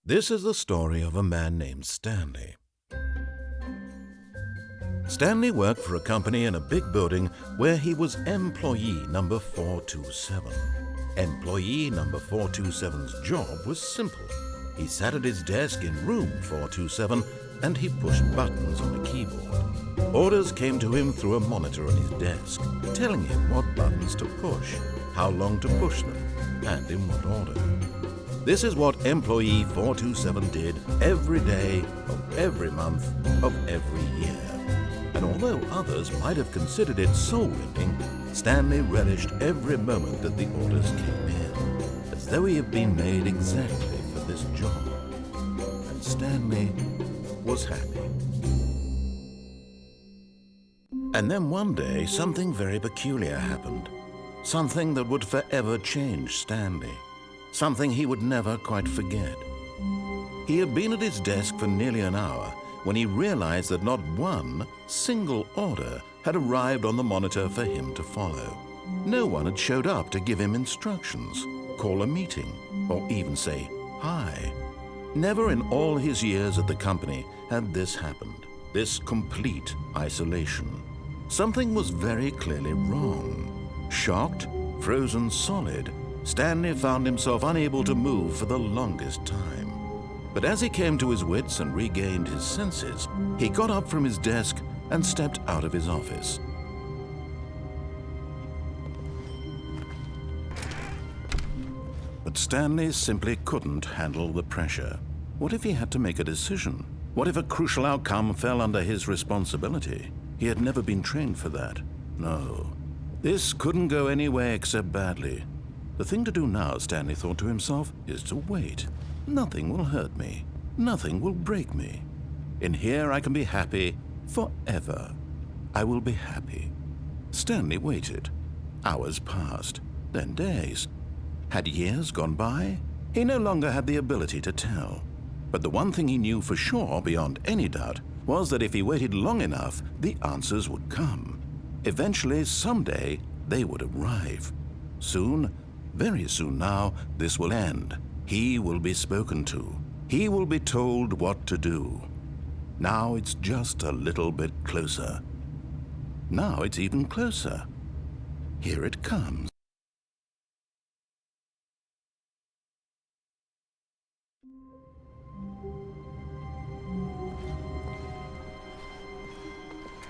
This is the story of a man named Stanley. Stanley worked for a company in a big building where he was employee number 427. Employee number 427's job was simple. He sat at his desk in room 427 and he pushed buttons on a keyboard. Orders came to him through a monitor on his desk, telling him what buttons to push, how long to push them, and in what order. This is what employee 427 did every day of every month of every year. And although others might have considered it soul-rending, Stanley relished every moment that the orders came in, as though he had been made exactly for this job. And Stanley was happy. And then one day, something very peculiar happened. Something that would forever change Stanley. Something he would never quite forget. He had been at his desk for nearly an hour when he realized that not one single order had arrived on the monitor for him to follow. No one had showed up to give him instructions, call a meeting, or even say hi. Never in all his years at the company had this happened, this complete isolation. Something was very clearly wrong. Shocked, frozen solid, Stanley found himself unable to move for the longest time. But as he came to his wits and regained his senses, he got up from his desk and stepped out of his office. But Stanley simply couldn't handle the pressure. What if he had to make a decision? What if a crucial outcome fell under his responsibility? He had never been trained for that. No, this couldn't go any way except badly. The thing to do now, Stanley thought to himself, is to wait. Nothing will hurt me. Nothing will break me. In here I can be happy forever. I will be happy. Stanley waited. Hours passed, then days. Had years gone by? He no longer had the ability to tell. But the one thing he knew for sure, beyond any doubt, was that if he waited long enough, the answers would come. Eventually, someday, they would arrive. Soon, very soon now, this will end. He will be spoken to. He will be told what to do. Now it's just a little bit closer. Now it's even closer. Here it comes.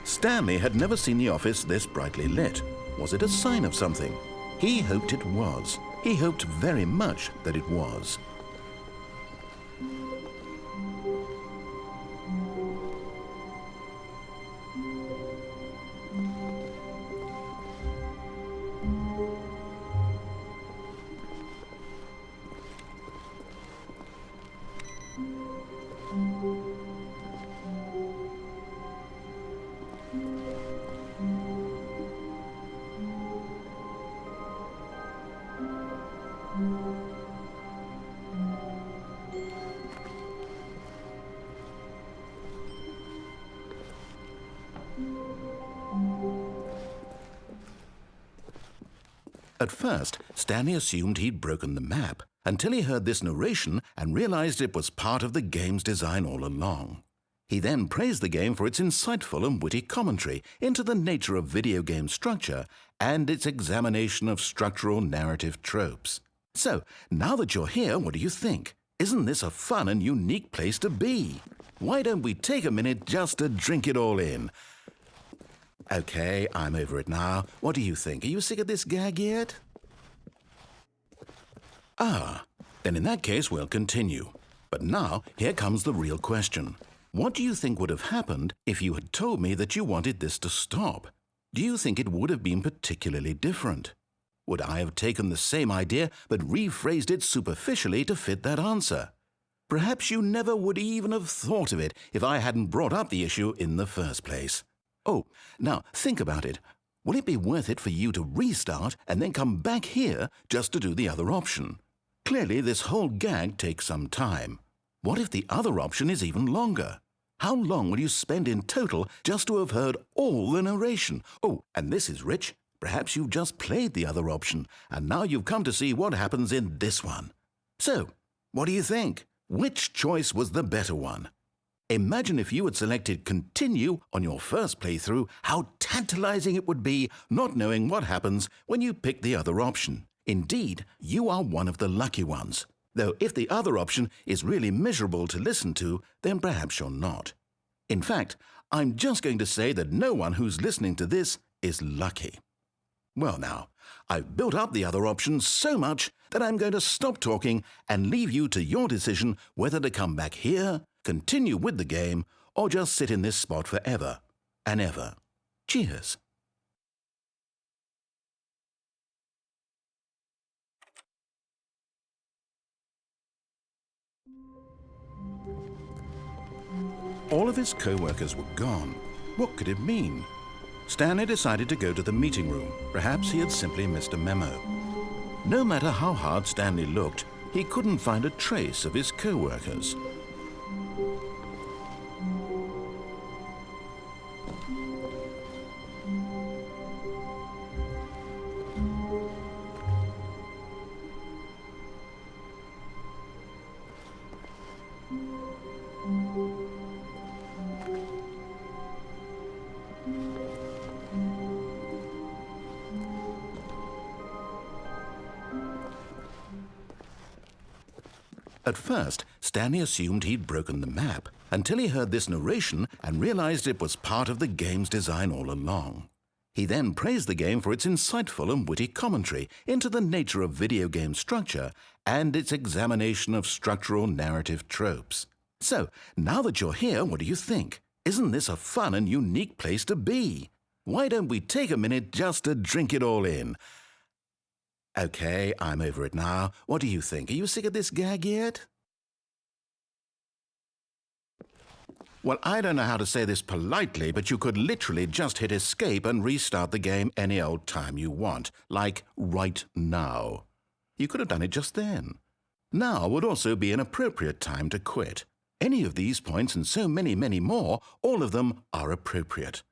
Stanley had never seen the office this brightly lit. Was it a sign of something? He hoped it was. He hoped very much that it was. At first, Stanley assumed he'd broken the map until he heard this narration and realized it was part of the game's design all along. He then praised the game for its insightful and witty commentary into the nature of video game structure and its examination of structural narrative tropes. So, now that you're here, what do you think? Isn't this a fun and unique place to be? Why don't we take a minute just to drink it all in? Okay, I'm over it now. What do you think? Are you sick of this gag yet? Then in that case we'll continue. But now, here comes the real question. What do you think would have happened if you had told me that you wanted this to stop? Do you think it would have been particularly different? Would I have taken the same idea but rephrased it superficially to fit that answer? Perhaps you never would even have thought of it if I hadn't brought up the issue in the first place. Oh, now think about it. Will it be worth it for you to restart and then come back here just to do the other option? Clearly, this whole gag takes some time. What if the other option is even longer? How long will you spend in total just to have heard all the narration? Oh, and this is rich. Perhaps you've just played the other option, and now you've come to see what happens in this one. So, what do you think? Which choice was the better one? Imagine if you had selected Continue on your first playthrough, how tantalizing it would be not knowing what happens when you pick the other option. Indeed, you are one of the lucky ones. Though if the other option is really miserable to listen to, then perhaps you're not. In fact, I'm just going to say that no one who's listening to this is lucky. Well now, I've built up the other options so much that I'm going to stop talking and leave you to your decision whether to come back here, continue with the game, or just sit in this spot forever and ever. Cheers. All of his co-workers were gone. What could it mean? Stanley decided to go to the meeting room. Perhaps he had simply missed a memo. No matter how hard Stanley looked, he couldn't find a trace of his co-workers. At first, Stanley assumed he'd broken the map, until he heard this narration and realized it was part of the game's design all along. He then praised the game for its insightful and witty commentary into the nature of video game structure and its examination of structural narrative tropes. So, now that you're here, what do you think? Isn't this a fun and unique place to be? Why don't we take a minute just to drink it all in? Okay, I'm over it now. What do you think? Are you sick of this gag yet? Well, I don't know how to say this politely, but you could literally just hit escape and restart the game any old time you want, like right now. You could have done it just then. Now would also be an appropriate time to quit. Any of these points and so many, many more, all of them are appropriate.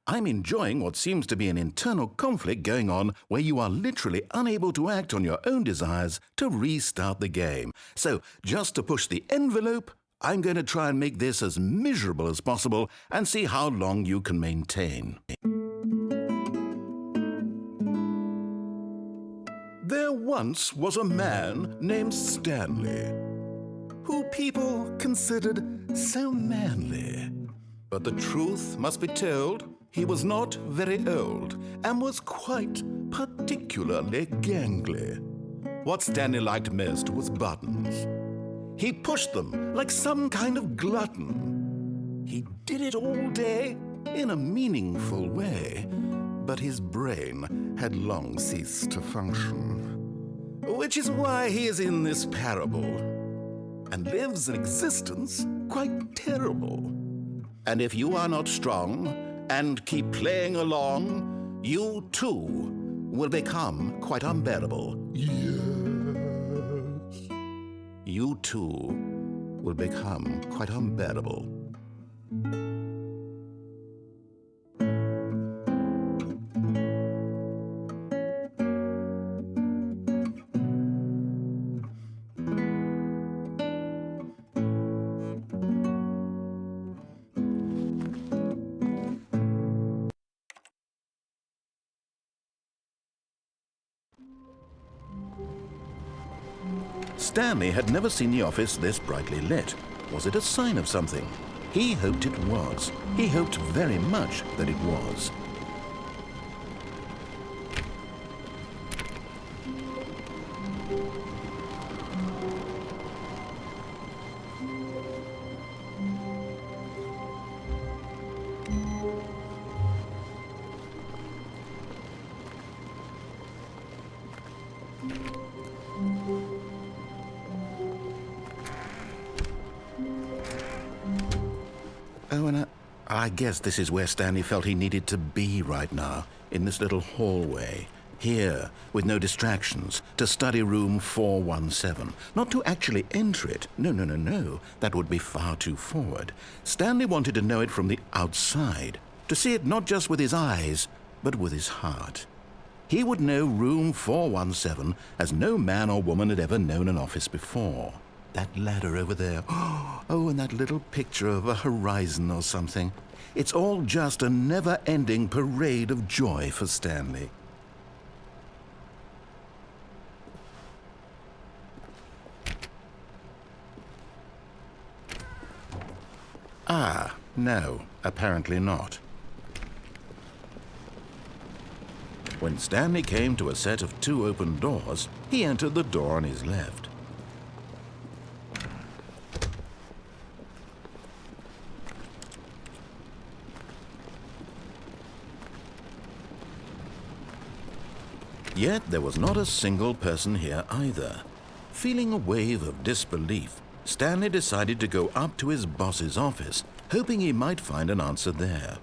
I'm enjoying what seems to be an internal conflict going on where you are literally unable to act on your own desires to restart the game. So, just to push the envelope, I'm going to try and make this as miserable as possible and see how long you can maintain. There once was a man named Stanley, who people considered so manly. But the truth must be told, he was not very old and was quite particularly gangly. What Stanley liked most was buttons. He pushed them like some kind of glutton. He did it all day in a meaningful way, but his brain had long ceased to function. Which is why he is in this parable and lives an existence quite terrible. And if you are not strong and keep playing along, you too will become quite unbearable. Yes. You too will become quite unbearable. Stanley had never seen the office this brightly lit. Was it a sign of something? He hoped it was. He hoped very much that it was. Oh, and I guess this is where Stanley felt he needed to be right now, in this little hallway. Here, with no distractions, to study room 417. Not to actually enter it. No. That would be far too forward. Stanley wanted to know it from the outside. To see it not just with his eyes, but with his heart. He would know room 417 as no man or woman had ever known an office before. That ladder over there. Oh, and that little picture of a horizon or something. It's all just a never-ending parade of joy for Stanley. Ah, no, apparently not. When Stanley came to a set of 2 open doors, he entered the door on his left. Yet there was not a single person here either. Feeling a wave of disbelief, Stanley decided to go up to his boss's office, hoping he might find an answer there.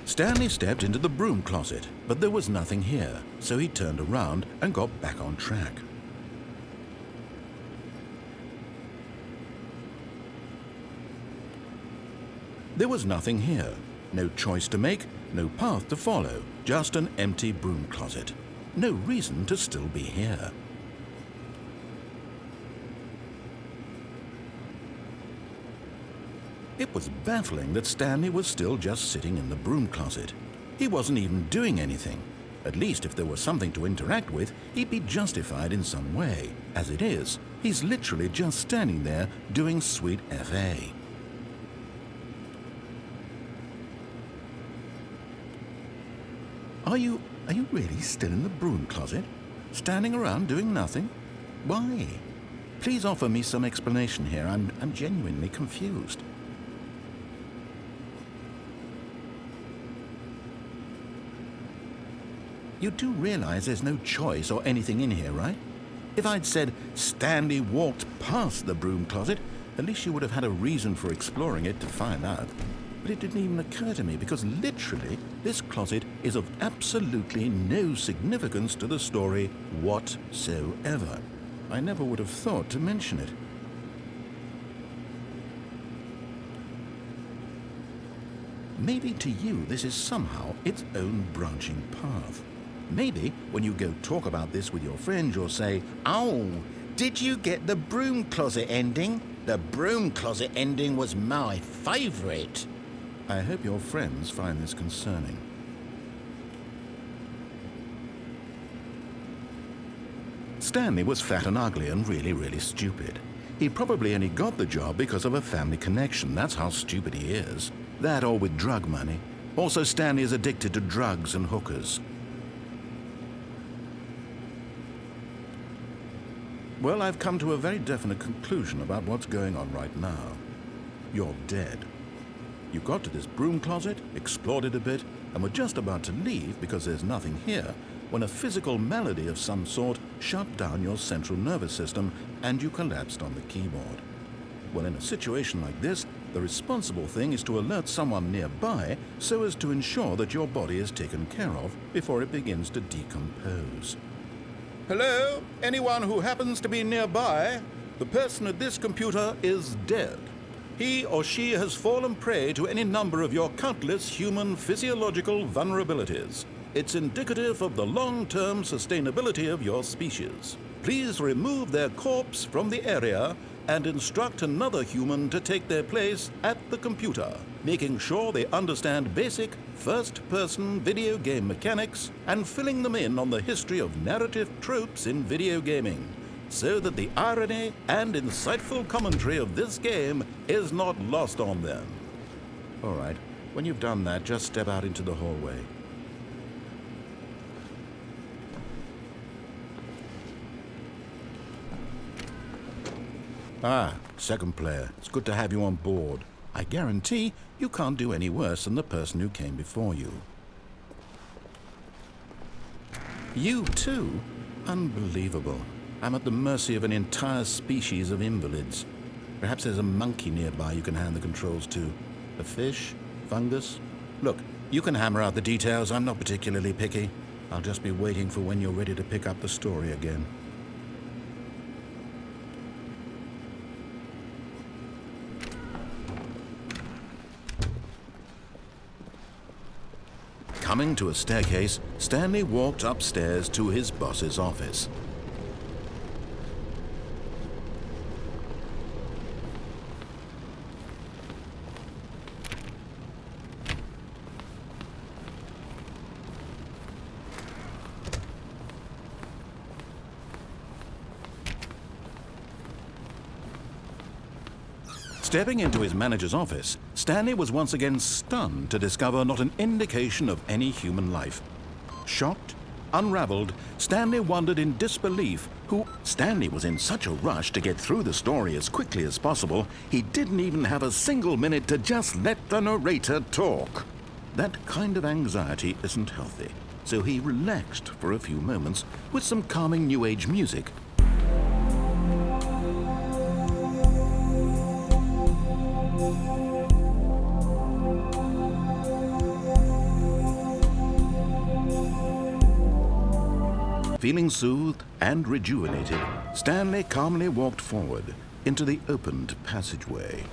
Stanley stepped into the broom closet, but there was nothing here, so he turned around and got back on track. There was nothing here. No choice to make, no path to follow, just an empty broom closet. No reason to still be here. It was baffling that Stanley was still just sitting in the broom closet. He wasn't even doing anything. At least if there was something to interact with, he'd be justified in some way. As it is, he's literally just standing there doing sweet FA. Are you really still in the broom closet? Standing around doing nothing? Why? Please offer me some explanation here. I'm genuinely confused. You do realize there's no choice or anything in here, right? If I'd said Stanley walked past the broom closet, at least you would have had a reason for exploring it to find out. But it didn't even occur to me because literally this closet is of absolutely no significance to the story whatsoever. I never would have thought to mention it. Maybe to you this is somehow its own branching path. Maybe when you go talk about this with your friends you'll say, "Oh, did you get the broom closet ending? The broom closet ending was my favorite." I hope your friends find this concerning. Stanley was fat and ugly and really stupid. He probably only got the job because of a family connection. That's how stupid he is. That or with drug money. Also, Stanley is addicted to drugs and hookers. Well, I've come to a very definite conclusion about what's going on right now. You're dead. You got to this broom closet, explored it a bit, and were just about to leave because there's nothing here when a physical malady of some sort shut down your central nervous system and you collapsed on the keyboard. Well, in a situation like this, the responsible thing is to alert someone nearby so as to ensure that your body is taken care of before it begins to decompose. Hello? Anyone who happens to be nearby? The person at this computer is dead. He or she has fallen prey to any number of your countless human physiological vulnerabilities. It's indicative of the long-term sustainability of your species. Please remove their corpse from the area and instruct another human to take their place at the computer, making sure they understand basic first-person video game mechanics and filling them in on the history of narrative tropes in video gaming, so that the irony and insightful commentary of this game is not lost on them. All right, when you've done that, just step out into the hallway. Ah, second player. It's good to have you on board. I guarantee you can't do any worse than the person who came before you. You too? Unbelievable. I'm at the mercy of an entire species of invalids. Perhaps there's a monkey nearby you can hand the controls to. A fish? Fungus? Look, you can hammer out the details. I'm not particularly picky. I'll just be waiting for when you're ready to pick up the story again. Coming to a staircase, Stanley walked upstairs to his boss's office. Stepping into his manager's office, Stanley was once again stunned to discover not an indication of any human life. Shocked, unraveled, Stanley wondered in disbelief who... Stanley was in such a rush to get through the story as quickly as possible, he didn't even have a single minute to just let the narrator talk. That kind of anxiety isn't healthy, so he relaxed for a few moments with some calming New Age music. Feeling soothed and rejuvenated, Stanley calmly walked forward into the opened passageway.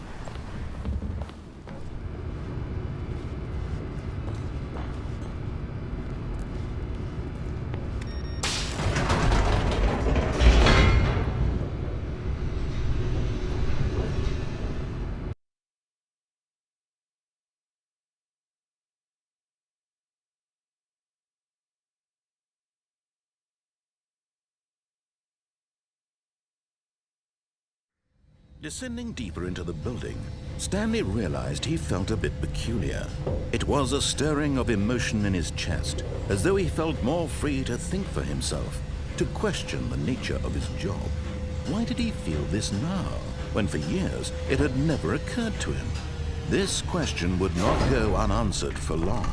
Descending deeper into the building, Stanley realized he felt a bit peculiar. It was a stirring of emotion in his chest, as though he felt more free to think for himself, to question the nature of his job. Why did he feel this now, when for years it had never occurred to him? This question would not go unanswered for long.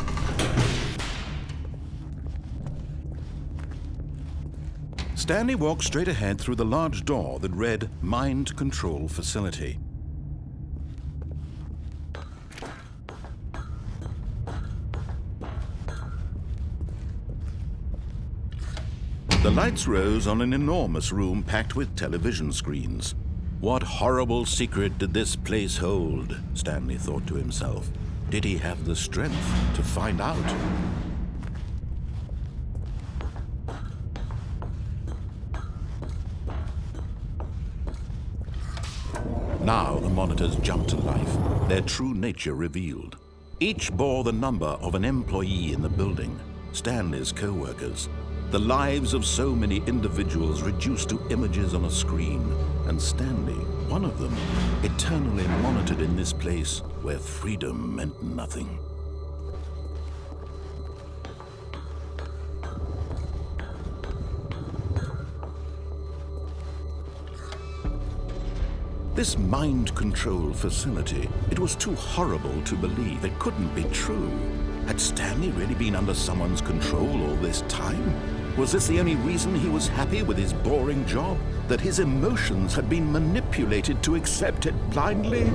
Stanley walked straight ahead through the large door that read Mind Control Facility. The lights rose on an enormous room packed with television screens. What horrible secret did this place hold? Stanley thought to himself. Did he have the strength to find out? Now the monitors jumped to life, their true nature revealed. Each bore the number of an employee in the building, Stanley's co-workers. The lives of so many individuals reduced to images on a screen, and Stanley, one of them, eternally monitored in this place where freedom meant nothing. This mind control facility, it was too horrible to believe. It couldn't be true. Had Stanley really been under someone's control all this time? Was this the only reason he was happy with his boring job? That his emotions had been manipulated to accept it blindly?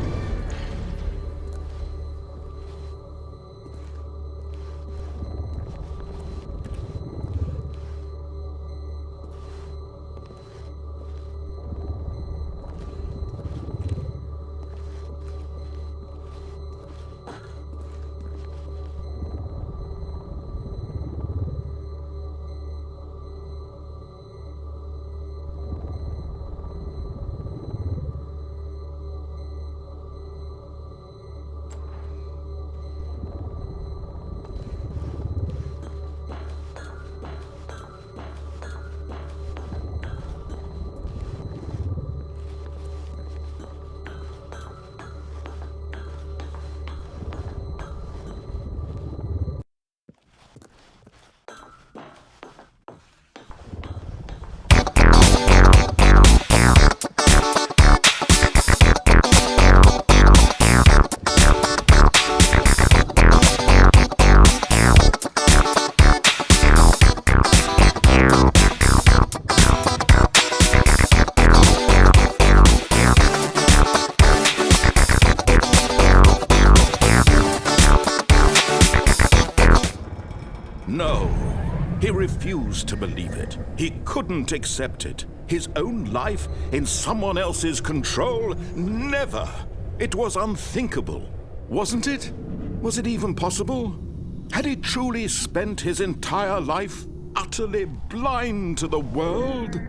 No, he refused to believe it. He couldn't accept it. His own life in someone else's control? Never! It was unthinkable, wasn't it? Was it even possible? Had he truly spent his entire life utterly blind to the world?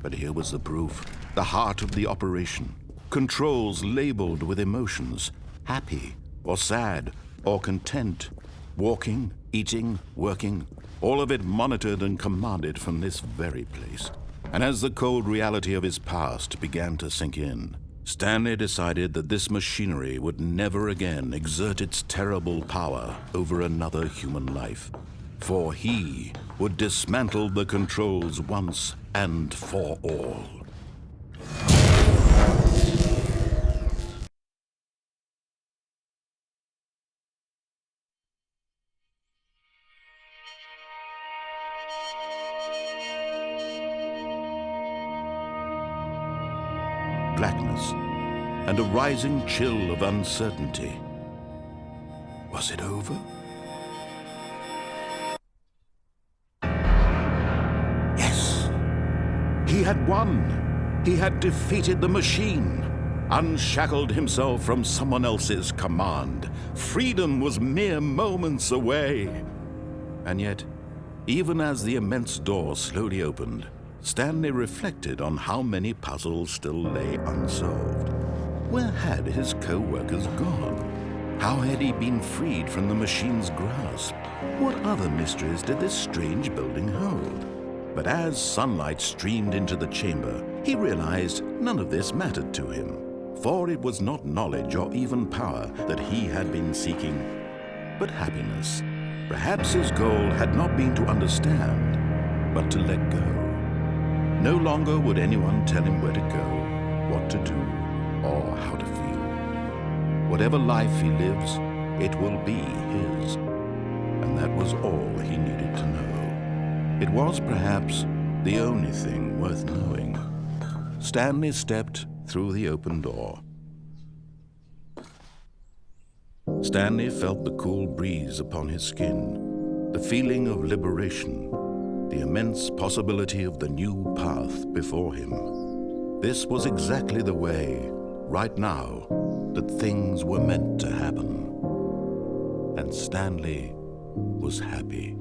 But here was the proof, the heart of the operation. Controls labeled with emotions, happy or sad or content, walking, eating, working, all of it monitored and commanded from this very place. And as the cold reality of his past began to sink in, Stanley decided that this machinery would never again exert its terrible power over another human life. For he would dismantle the controls once and for all. Blackness and a rising chill of uncertainty. Was it over? Yes! He had won! He had defeated the machine, unshackled himself from someone else's command. Freedom was mere moments away. And yet, even as the immense door slowly opened, Stanley reflected on how many puzzles still lay unsolved. Where had his co-workers gone? How had he been freed from the machine's grasp? What other mysteries did this strange building hold? But as sunlight streamed into the chamber, he realized none of this mattered to him, for it was not knowledge or even power that he had been seeking, but happiness. Perhaps his goal had not been to understand, but to let go. No longer would anyone tell him where to go, what to do, or how to feel. Whatever life he lives, it will be his. And that was all he needed to know. It was perhaps the only thing worth knowing. Stanley stepped through the open door. Stanley felt the cool breeze upon his skin, the feeling of liberation, the immense possibility of the new path before him. This was exactly the way, right now, that things were meant to happen. And Stanley was happy.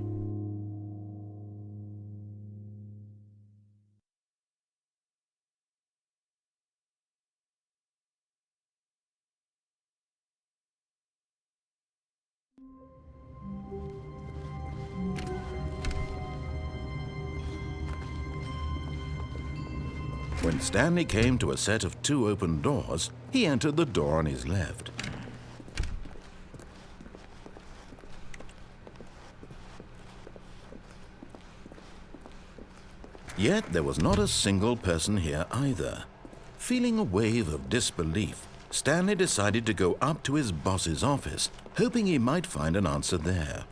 When Stanley came to a set of 2 open doors, he entered the door on his left. Yet there was not a single person here either. Feeling a wave of disbelief, Stanley decided to go up to his boss's office, hoping he might find an answer there.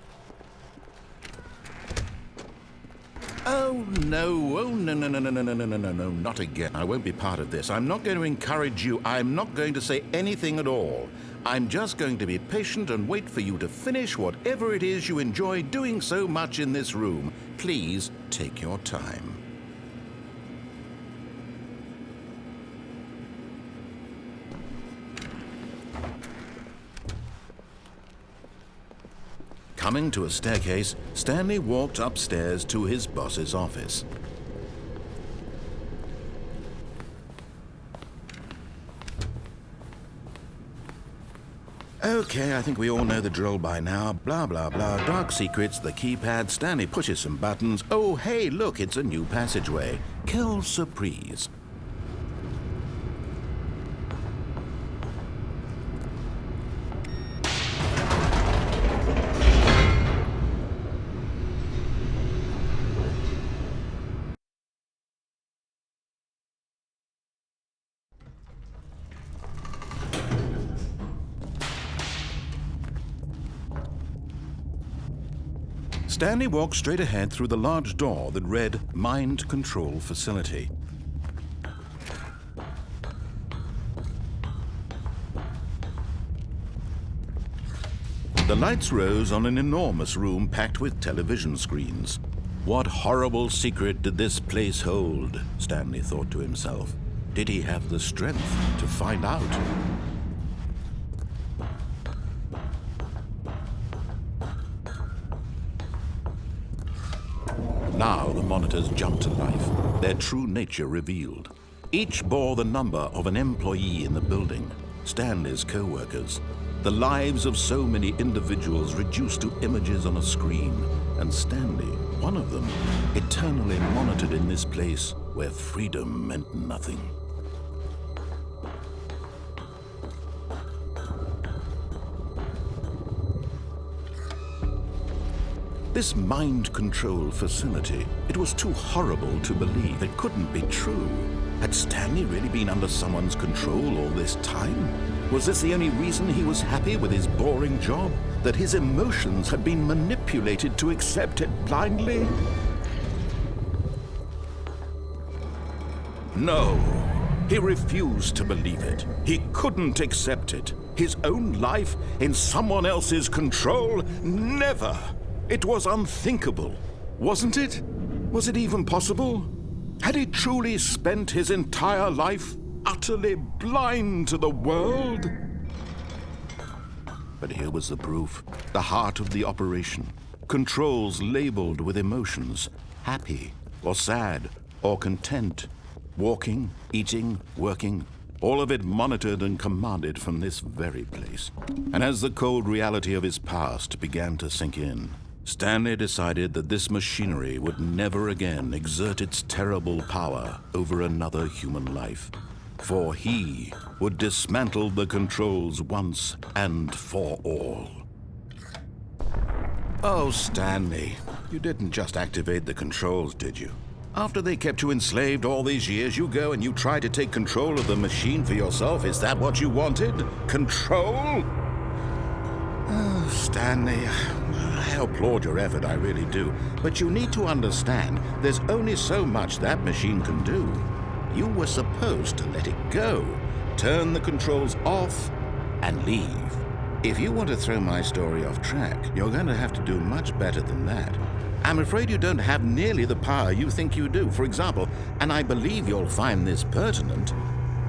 Oh, no, not again. I won't be part of this. I'm not going to encourage you. I'm not going to say anything at all. I'm just going to be patient and wait for you to finish whatever it is you enjoy doing so much in this room. Please take your time. Coming to a staircase, Stanley walked upstairs to his boss's office. Okay, I think we all know the drill by now. Blah, blah, blah. Dark secrets, the keypad. Stanley pushes some buttons. Oh, hey, look, it's a new passageway. Quelle surprise. Stanley walked straight ahead through the large door that read Mind Control Facility. The lights rose on an enormous room packed with television screens. What horrible secret did this place hold? Stanley thought to himself. Did he have the strength to find out? Now the monitors jumped to life, their true nature revealed. Each bore the number of an employee in the building, Stanley's co-workers. The lives of so many individuals reduced to images on a screen, and Stanley, one of them, eternally monitored in this place where freedom meant nothing. This mind control facility, it was too horrible to believe. It couldn't be true. Had Stanley really been under someone's control all this time? Was this the only reason he was happy with his boring job? That his emotions had been manipulated to accept it blindly? No, he refused to believe it. He couldn't accept it. His own life in someone else's control? Never! It was unthinkable, wasn't it? Was it even possible? Had he truly spent his entire life utterly blind to the world? But here was the proof, the heart of the operation. Controls labeled with emotions, happy or sad or content. Walking, eating, working, all of it monitored and commanded from this very place. And as the cold reality of his past began to sink in, Stanley decided that this machinery would never again exert its terrible power over another human life. For he would dismantle the controls once and for all. Oh, Stanley, you didn't just activate the controls, did you? After they kept you enslaved all these years, you go and you try to take control of the machine for yourself. Is that what you wanted? Control? Oh, Stanley, I applaud your effort, I really do. But you need to understand, there's only so much that machine can do. You were supposed to let it go, turn the controls off, and leave. If you want to throw my story off track, you're going to have to do much better than that. I'm afraid you don't have nearly the power you think you do. For example, and I believe you'll find this pertinent,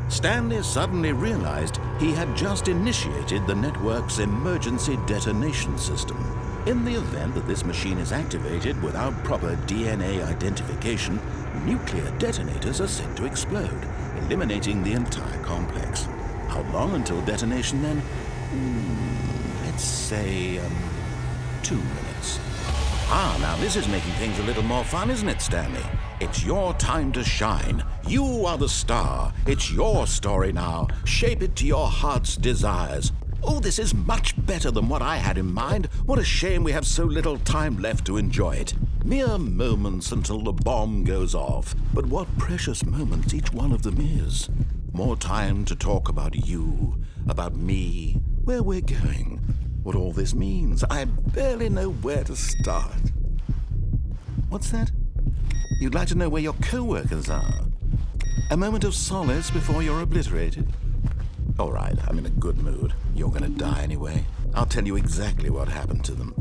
Stanley suddenly realized he had just initiated the network's emergency detonation system. In the event that this machine is activated without proper DNA identification, nuclear detonators are set to explode, eliminating the entire complex. How long until detonation then? Let's say, 2 minutes. Now this is making things a little more fun, isn't it, Stanley? It's your time to shine. You are the star. It's your story now. Shape it to your heart's desires. Oh, this is much better than what I had in mind. What a shame we have so little time left to enjoy it. Mere moments until the bomb goes off. But what precious moments each one of them is. More time to talk about you, about me, where we're going, what all this means. I barely know where to start. What's that? You'd like to know where your co-workers are? A moment of solace before you're obliterated? All right, I'm in a good mood. You're gonna die anyway. I'll tell you exactly what happened to them.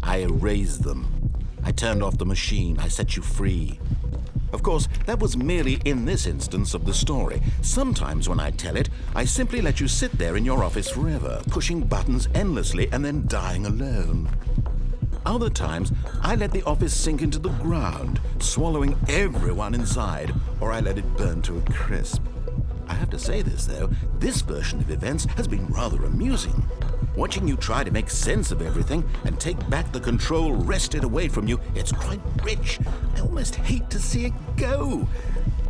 I erased them. I turned off the machine. I set you free. Of course, that was merely in this instance of the story. Sometimes when I tell it, I simply let you sit there in your office forever, pushing buttons endlessly and then dying alone. Other times, I let the office sink into the ground, swallowing everyone inside, or I let it burn to a crisp. I have to say this, though, this version of events has been rather amusing. Watching you try to make sense of everything and take back the control wrested away from you, it's quite rich. I almost hate to see it go.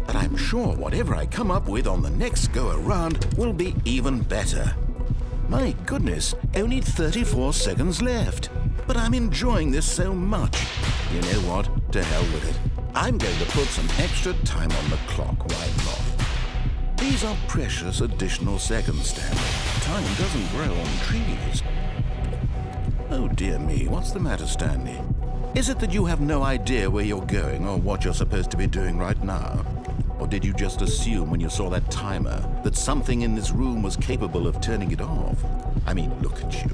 But I'm sure whatever I come up with on the next go-around will be even better. My goodness, only 34 seconds left. But I'm enjoying this so much. You know what? To hell with it. I'm going to put some extra time on the clock. Why not? These are precious additional seconds, Stanley. Time doesn't grow on trees. Oh dear me, what's the matter, Stanley? Is it that you have no idea where you're going or what you're supposed to be doing right now? Or did you just assume when you saw that timer that something in this room was capable of turning it off? I mean, look at you.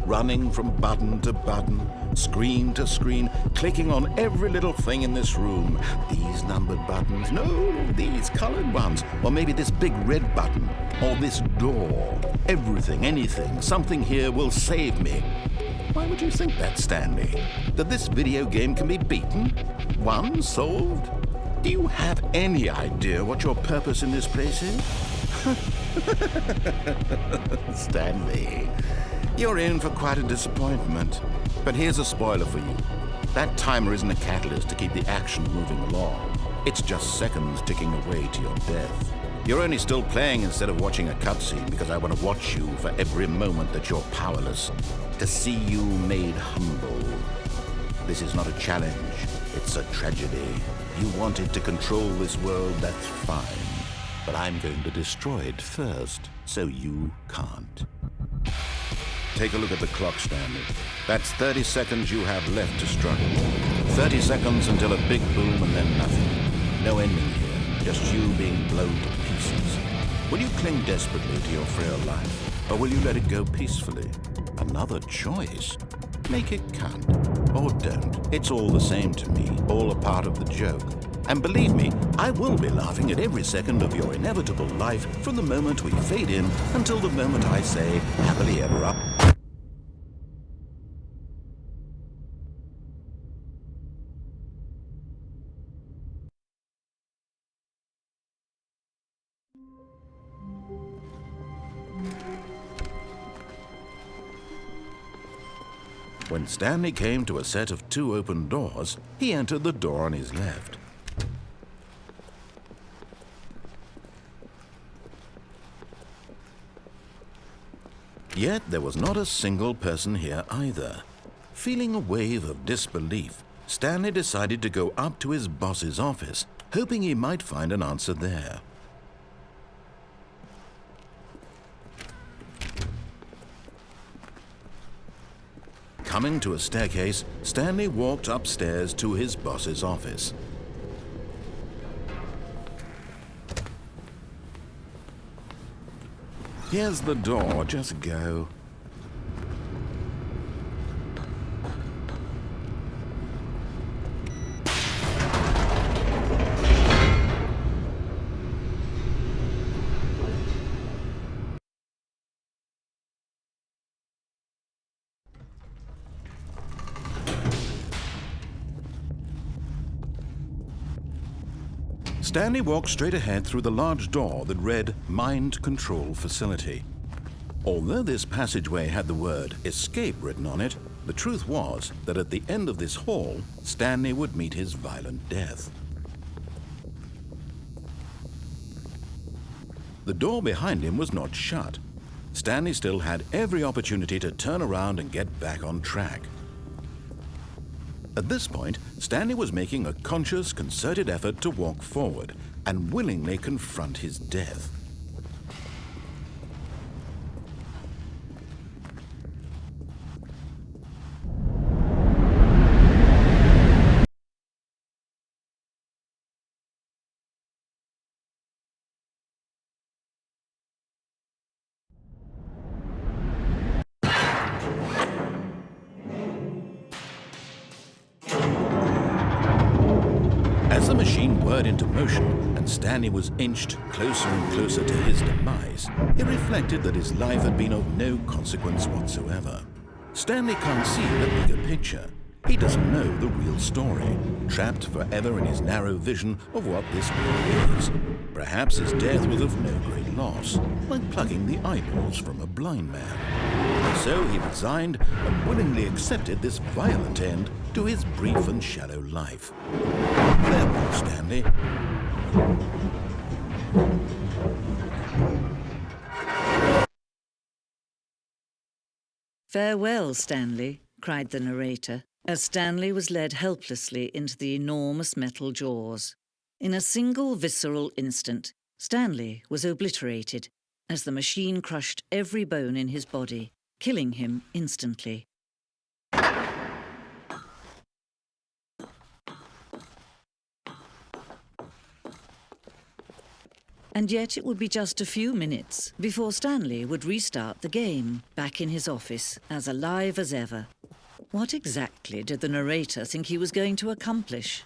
Running from button to button, screen to screen, clicking on every little thing in this room. These numbered buttons, no, these colored ones. Or maybe this big red button, or this door. Everything, anything, something here will save me. Why would you think that, Stanley? That this video game can be beaten? Won? Solved? Do you have any idea what your purpose in this place is? Stanley, you're in for quite a disappointment. But here's a spoiler for you. That timer isn't a catalyst to keep the action moving along. It's just seconds ticking away to your death. You're only still playing instead of watching a cutscene because I want to watch you for every moment that you're powerless, to see you made humble. This is not a challenge, it's a tragedy. You wanted to control this world, that's fine. But I'm going to destroy it first, so you can't. Take a look at the clock, Stanley. That's 30 seconds you have left to struggle. 30 seconds until a big boom and then nothing. No ending here, just you being blown to pieces. Will you cling desperately to your frail life, or will you let it go peacefully? Another choice. Make it count, or don't. It's all the same to me, all a part of the joke. And believe me, I will be laughing at every second of your inevitable life from the moment we fade in until the moment I say, happily ever after. When Stanley came to a set of 2 open doors, he entered the door on his left. Yet there was not a single person here either. Feeling a wave of disbelief, Stanley decided to go up to his boss's office, hoping he might find an answer there. Coming to a staircase, Stanley walked upstairs to his boss's office. Here's the door, just go. Stanley walked straight ahead through the large door that read Mind Control Facility. Although this passageway had the word Escape written on it, the truth was that at the end of this hall, Stanley would meet his violent death. The door behind him was not shut. Stanley still had every opportunity to turn around and get back on track. At this point, Stanley was making a conscious, concerted effort to walk forward and willingly confront his death. As the machine whirred into motion and Stanley was inched closer and closer to his demise, he reflected that his life had been of no consequence whatsoever. Stanley can't see the bigger picture. He doesn't know the real story, trapped forever in his narrow vision of what this world is. Perhaps his death was of no great loss, like plucking the eyeballs from a blind man. So he resigned and willingly accepted this violent end to his brief and shallow life. Farewell, Stanley. "Farewell, Stanley," cried the narrator, as Stanley was led helplessly into the enormous metal jaws. In a single visceral instant, Stanley was obliterated as the machine crushed every bone in his body, killing him instantly. And yet it would be just a few minutes before Stanley would restart the game, back in his office, as alive as ever. What exactly did the narrator think he was going to accomplish?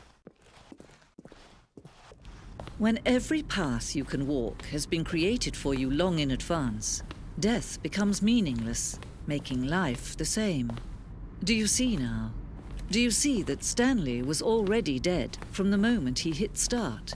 When every path you can walk has been created for you long in advance, death becomes meaningless, making life the same. Do you see now? Do you see that Stanley was already dead from the moment he hit start?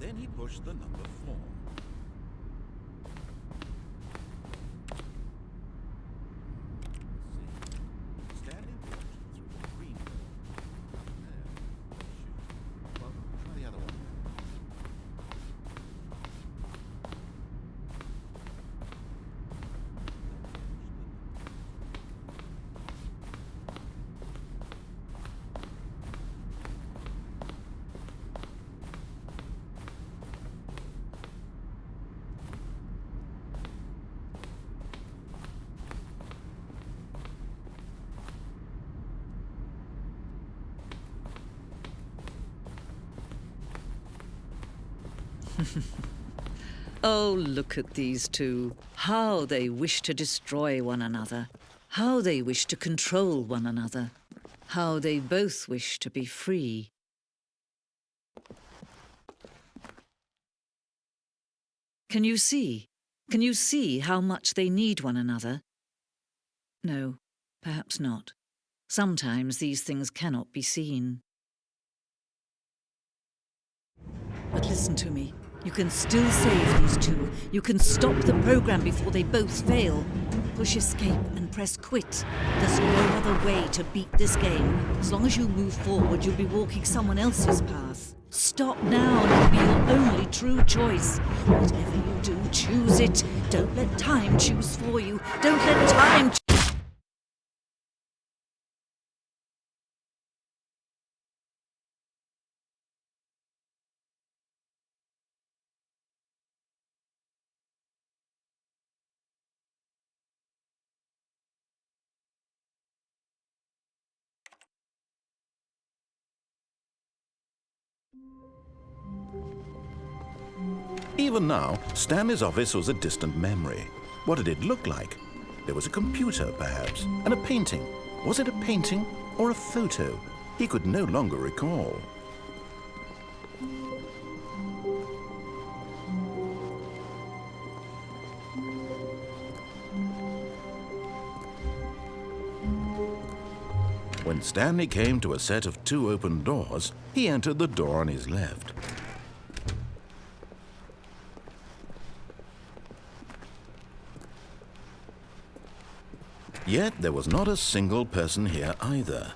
Then he pushed the number 4. Stanley walked through the green door. There. Well, try the other one. Oh, look at these two. How they wish to destroy one another. How they wish to control one another. How they both wish to be free. Can you see? Can you see how much they need one another? No, perhaps not. Sometimes these things cannot be seen. But listen to me. You can still save these two. You can stop the program before they both fail. Push escape and press quit. There's no other way to beat this game. As long as you move forward, you'll be walking someone else's path. Stop now and it'll be your only true choice. Whatever you do, choose it. Don't let time choose for you. Don't let time Even now, Stanley's office was a distant memory. What did it look like? There was a computer, perhaps, and a painting. Was it a painting or a photo? He could no longer recall. When Stanley came to a set of 2 open doors, he entered the door on his left. Yet there was not a single person here either.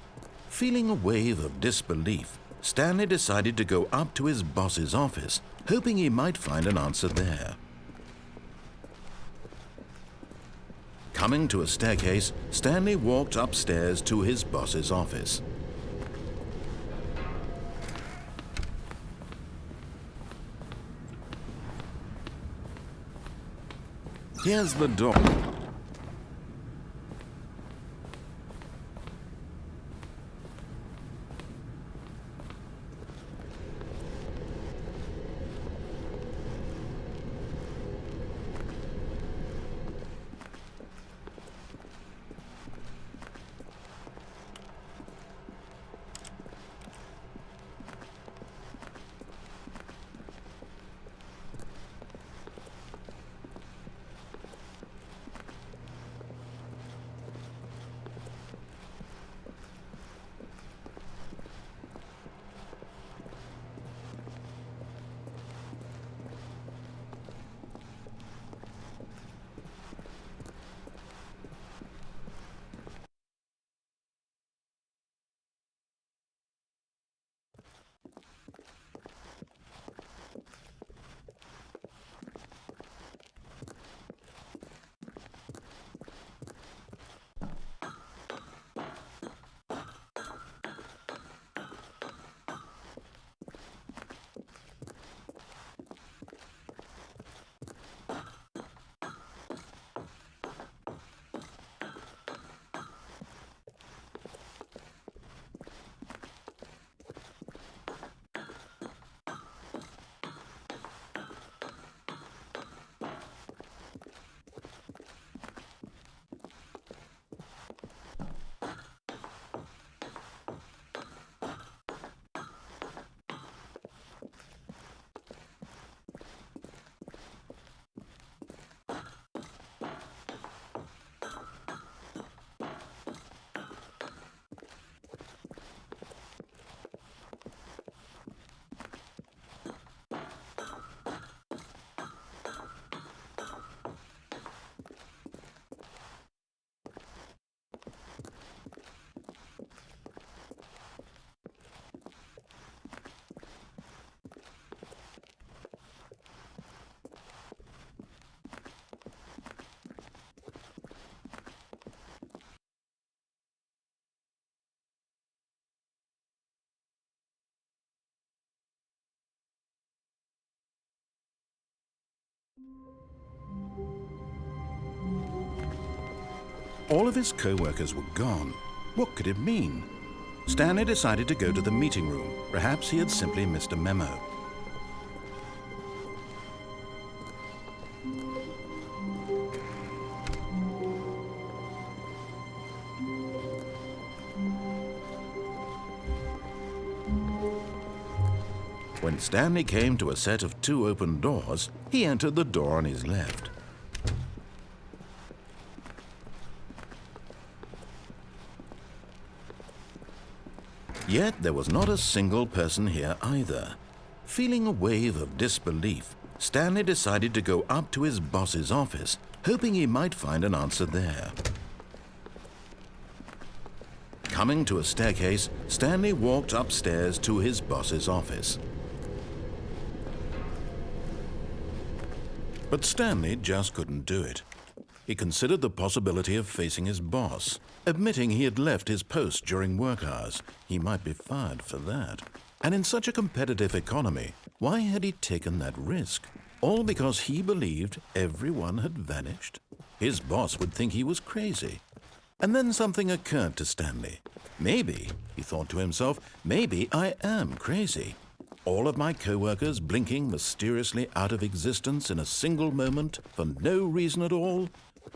Feeling a wave of disbelief, Stanley decided to go up to his boss's office, hoping he might find an answer there. Coming to a staircase, Stanley walked upstairs to his boss's office. Here's the door. All of his co-workers were gone. What could it mean? Stanley decided to go to the meeting room. Perhaps he had simply missed a memo. When Stanley came to a set of 2 open doors, he entered the door on his left. Yet there was not a single person here either. Feeling a wave of disbelief, Stanley decided to go up to his boss's office, hoping he might find an answer there. Coming to a staircase, Stanley walked upstairs to his boss's office. But Stanley just couldn't do it. He considered the possibility of facing his boss. Admitting he had left his post during work hours, he might be fired for that. And in such a competitive economy, why had he taken that risk? All because he believed everyone had vanished? His boss would think he was crazy. And then something occurred to Stanley. Maybe, he thought to himself, maybe I am crazy. All of my co-workers blinking mysteriously out of existence in a single moment for no reason at all?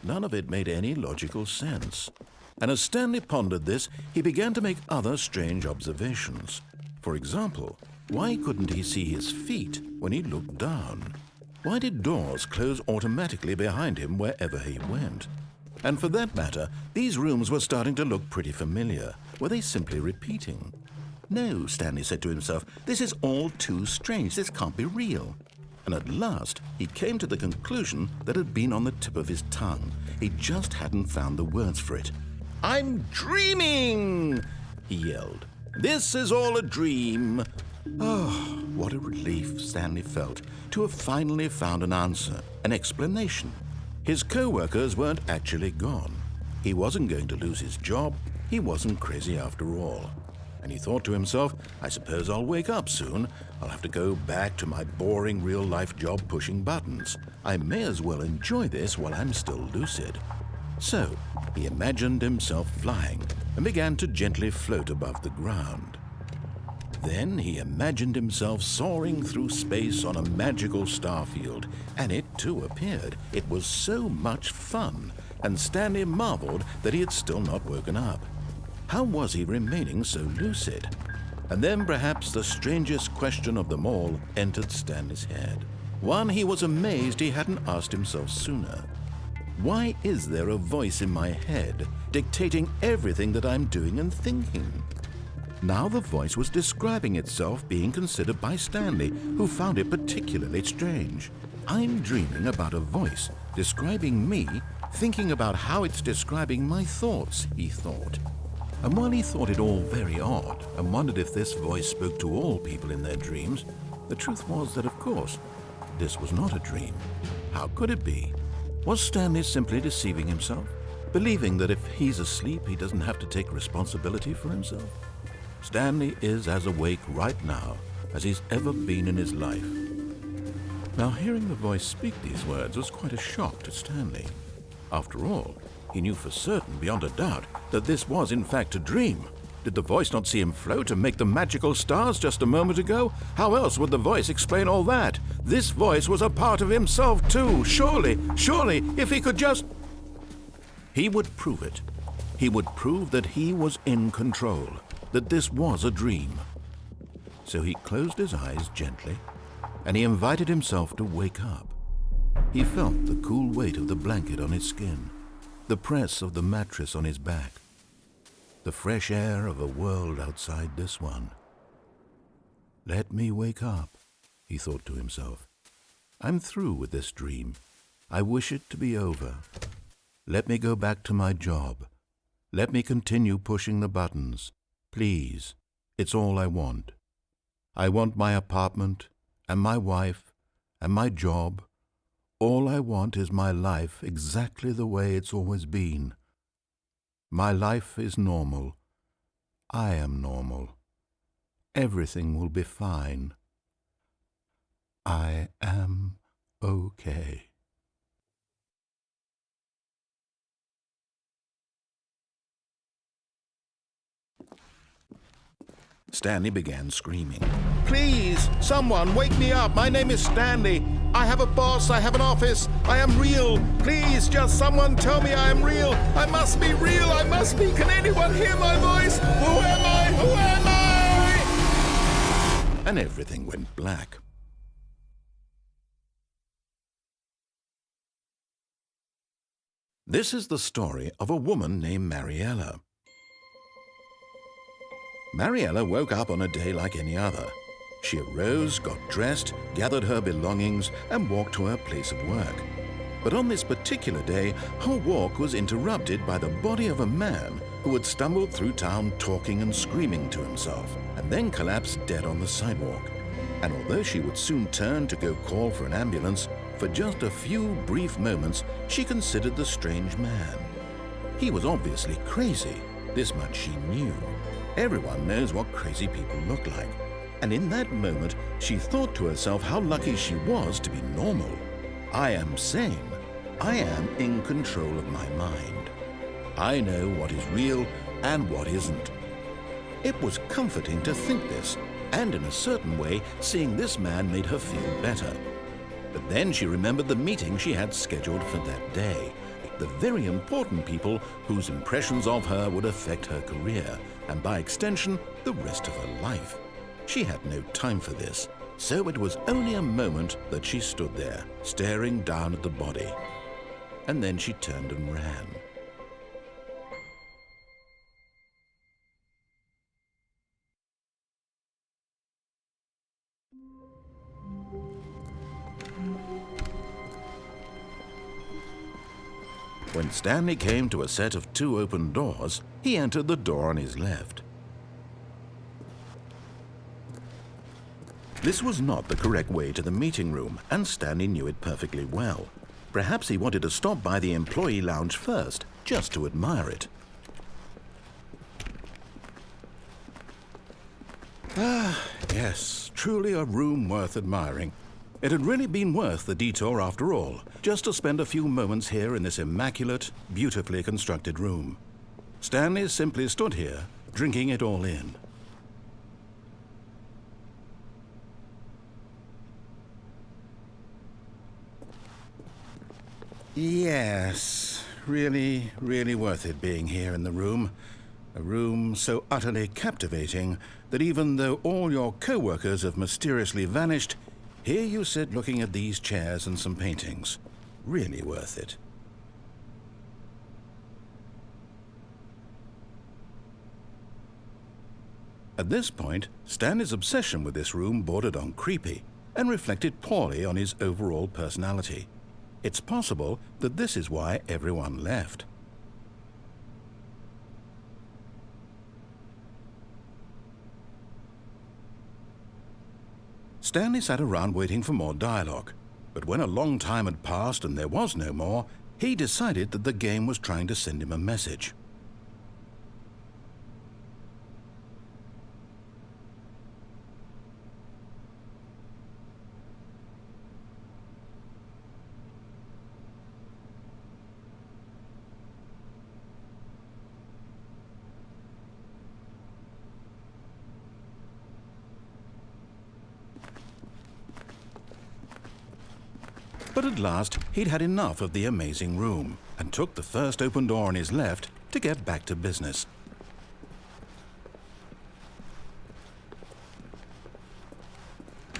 None of it made any logical sense. And as Stanley pondered this, he began to make other strange observations. For example, why couldn't he see his feet when he looked down? Why did doors close automatically behind him wherever he went? And for that matter, these rooms were starting to look pretty familiar. Were they simply repeating? No, Stanley said to himself, this is all too strange. This can't be real. And at last, he came to the conclusion that had been on the tip of his tongue. He just hadn't found the words for it. "I'm dreaming!" he yelled. "This is all a dream." Oh, what a relief Stanley felt to have finally found an answer, an explanation. His co-workers weren't actually gone. He wasn't going to lose his job. He wasn't crazy after all. And he thought to himself, I suppose I'll wake up soon. I'll have to go back to my boring real-life job pushing buttons. I may as well enjoy this while I'm still lucid. So, he imagined himself flying and began to gently float above the ground. Then he imagined himself soaring through space on a magical starfield, and it too appeared. It was so much fun, and Stanley marveled that he had still not woken up. How was he remaining so lucid? And then perhaps the strangest question of them all entered Stanley's head. One he was amazed he hadn't asked himself sooner. Why is there a voice in my head dictating everything that I'm doing and thinking? Now the voice was describing itself being considered by Stanley, who found it particularly strange. I'm dreaming about a voice describing me, thinking about how it's describing my thoughts, he thought. And while he thought it all very odd and wondered if this voice spoke to all people in their dreams, the truth was that, of course, this was not a dream. How could it be? Was Stanley simply deceiving himself, believing that if he's asleep, he doesn't have to take responsibility for himself? Stanley is as awake right now as he's ever been in his life. Now, hearing the voice speak these words was quite a shock to Stanley. After all, he knew for certain, beyond a doubt, that this was in fact a dream. Did the voice not see him float and make the magical stars just a moment ago? How else would the voice explain all that? This voice was a part of himself too. Surely, if he could just... He would prove it. He would prove that he was in control, that this was a dream. So he closed his eyes gently, and he invited himself to wake up. He felt the cool weight of the blanket on his skin, the press of the mattress on his back, the fresh air of a world outside this one. Let me wake up, he thought to himself. I'm through with this dream. I wish it to be over. Let me go back to my job. Let me continue pushing the buttons. Please, it's all I want. I want my apartment and my wife and my job. All I want is my life exactly the way it's always been. My life is normal. I am normal. Everything will be fine. I am okay. Stanley began screaming. Please, someone, wake me up. My name is Stanley. I have a boss. I have an office. I am real. Please, just someone tell me I am real. I must be real. I must be. Can anyone hear my voice? Who am I? Who am I? And everything went black. This is the story of a woman named Mariella. Mariella woke up on a day like any other. She arose, got dressed, gathered her belongings, and walked to her place of work. But on this particular day, her walk was interrupted by the body of a man who had stumbled through town talking and screaming to himself, and then collapsed dead on the sidewalk. And although she would soon turn to go call for an ambulance, for just a few brief moments, she considered the strange man. He was obviously crazy. This much she knew. Everyone knows what crazy people look like. And in that moment, she thought to herself how lucky she was to be normal. I am sane. I am in control of my mind. I know what is real and what isn't. It was comforting to think this, and in a certain way, seeing this man made her feel better. But then she remembered the meeting she had scheduled for that day. The very important people whose impressions of her would affect her career, and by extension, the rest of her life. She had no time for this, so it was only a moment that she stood there, staring down at the body. And then she turned and ran. When Stanley came to a set of 2 open doors, he entered the door on his left. This was not the correct way to the meeting room, and Stanley knew it perfectly well. Perhaps he wanted to stop by the employee lounge first, just to admire it. Ah, yes, truly a room worth admiring. It had really been worth the detour after all, just to spend a few moments here in this immaculate, beautifully constructed room. Stanley simply stood here, drinking it all in. Yes, really, really worth it being here in the room. A room so utterly captivating that even though all your co-workers have mysteriously vanished, here you sit looking at these chairs and some paintings. Really worth it. At this point, Stanley's obsession with this room bordered on creepy and reflected poorly on his overall personality. It's possible that this is why everyone left. Stanley sat around waiting for more dialogue, but when a long time had passed and there was no more, he decided that the game was trying to send him a message. But at last, he'd had enough of the amazing room and took the first open door on his left to get back to business.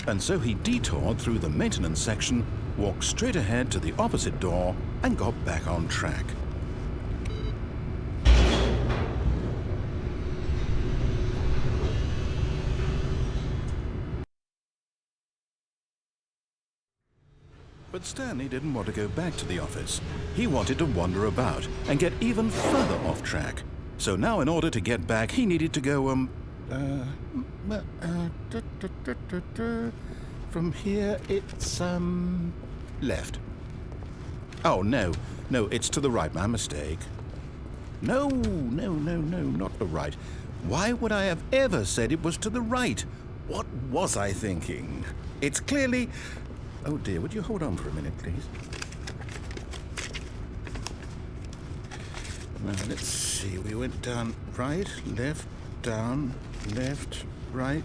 And so he detoured through the maintenance section, walked straight ahead to the opposite door, and got back on track. But Stanley didn't want to go back to the office. He wanted to wander about and get even further off track. So now in order to get back, he needed to go, from here it's, left. Oh, no, it's to the right, my mistake. No, not the right. Why would I have ever said it was to the right? What was I thinking? It's clearly... Oh dear, would you hold on for a minute, please? Now, let's see. We went down, right, left, down, left, right.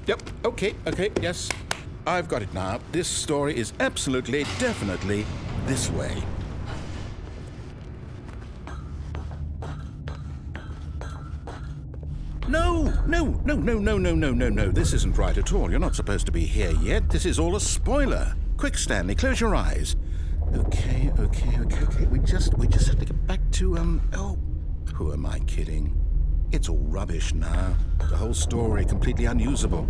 Yep, okay, yes. I've got it now. This story is absolutely, definitely this way. No. This isn't right at all. You're not supposed to be here yet. This is all a spoiler. Quick, Stanley, close your eyes. Okay. We just have to get back to, oh, who am I kidding? It's all rubbish now. The whole story completely unusable.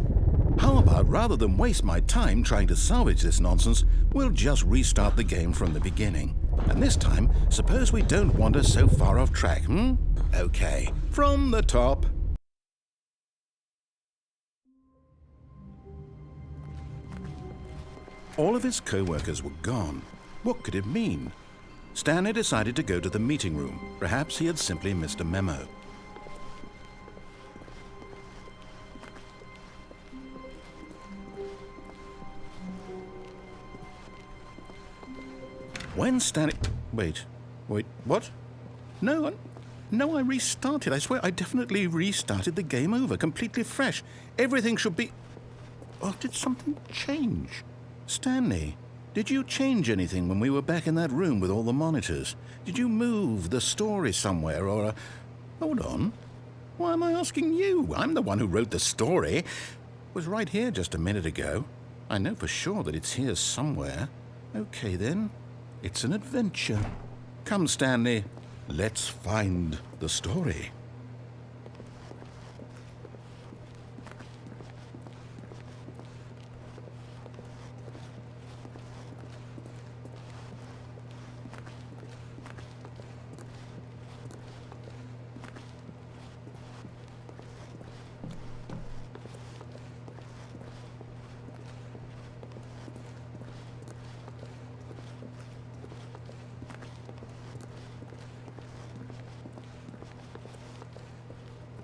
How about, rather than waste my time trying to salvage this nonsense, we'll just restart the game from the beginning. And this time, suppose we don't wander so far off track, Okay, from the top. All of his co-workers were gone. What could it mean? Stanley decided to go to the meeting room. Perhaps he had simply missed a memo. When Stanley... Wait, what? No, I restarted. I swear I definitely restarted the game over, completely fresh. Everything should be... Oh, did something change? Stanley, did you change anything when we were back in that room with all the monitors? Did you move the story somewhere or... Hold on. Why am I asking you? I'm the one who wrote the story. It was right here just a minute ago. I know for sure that it's here somewhere. Okay, then. It's an adventure. Come, Stanley. Let's find the story.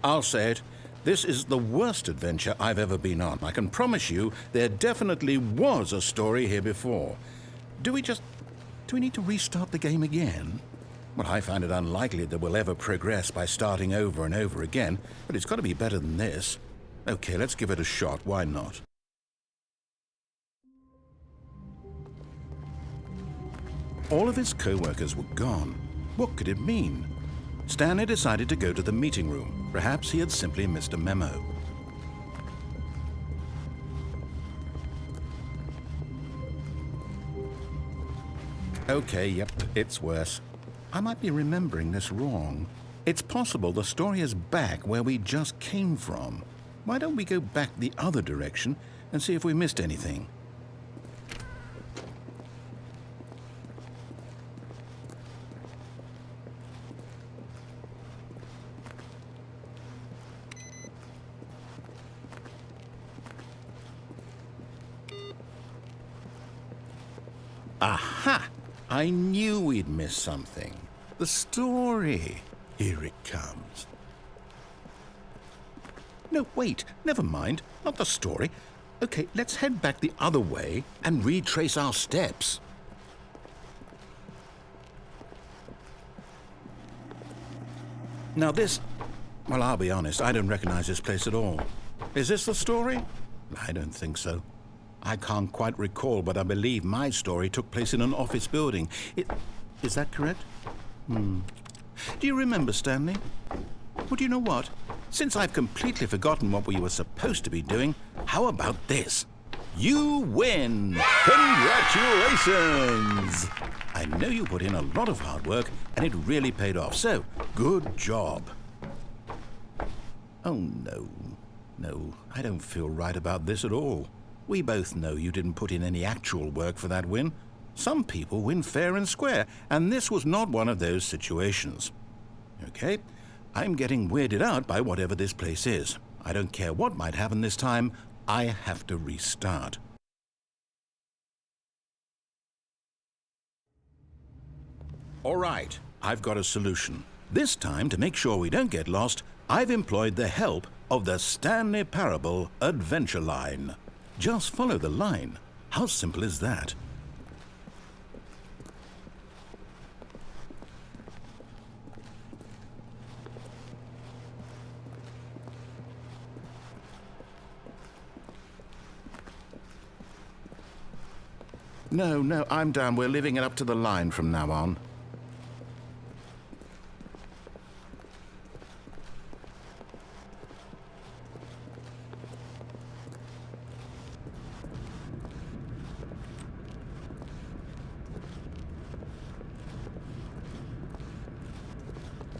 I'll say it. This is the worst adventure I've ever been on. I can promise you there definitely was a story here before. Do we need to restart the game again? Well, I find it unlikely that we'll ever progress by starting over and over again, but it's got to be better than this. Okay, let's give it a shot. Why not? All of his co-workers were gone. What could it mean? Stanley decided to go to the meeting room. Perhaps he had simply missed a memo. Okay, yep, it's worse. I might be remembering this wrong. It's possible the story is back where we just came from. Why don't we go back the other direction and see if we missed anything? Aha! I knew we'd missed something. The story. Here it comes. No, wait. Never mind. Not the story. Okay, let's head back the other way and retrace our steps. Now this... Well, I'll be honest. I don't recognize this place at all. Is this the story? I don't think so. I can't quite recall, but I believe my story took place in an office building. Is that correct? Do you remember, Stanley? Well, do you know what? Since I've completely forgotten what we were supposed to be doing, how about this? You win! Congratulations! I know you put in a lot of hard work, and it really paid off, so good job. Oh, no. No, I don't feel right about this at all. We both know you didn't put in any actual work for that win. Some people win fair and square, and this was not one of those situations. Okay, I'm getting weirded out by whatever this place is. I don't care what might happen this time, I have to restart. All right, I've got a solution. This time, to make sure we don't get lost, I've employed the help of the Stanley Parable Adventure Line. Just follow the line. How simple is that? No, I'm down. We're leaving it up to the line from now on.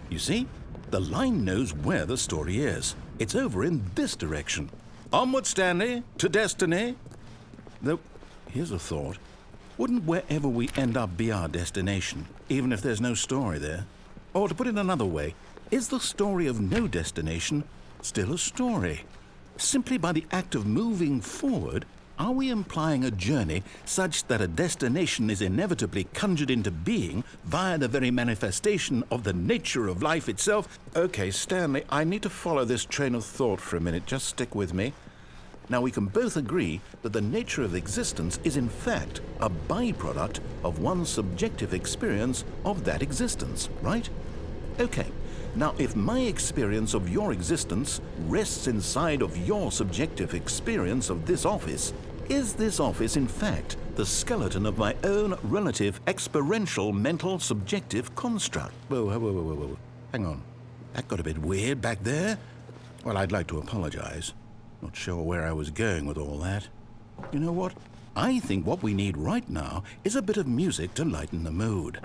You see? The line knows where the story is. It's over in this direction. Onward, Stanley, to destiny. Though, here's a thought. Wouldn't wherever we end up be our destination, even if there's no story there? Or to put it another way, is the story of no destination still a story? Simply by the act of moving forward, are we implying a journey such that a destination is inevitably conjured into being via the very manifestation of the nature of life itself? Okay, Stanley, I need to follow this train of thought for a minute. Just stick with me. Now, we can both agree that the nature of existence is in fact a byproduct of one's subjective experience of that existence, right? Okay, now if my experience of your existence rests inside of your subjective experience of this office, is this office in fact the skeleton of my own relative experiential mental subjective construct? Whoa. Hang on. That got a bit weird back there. Well, I'd like to apologize. Not sure where I was going with all that. You know what? I think what we need right now is a bit of music to lighten the mood.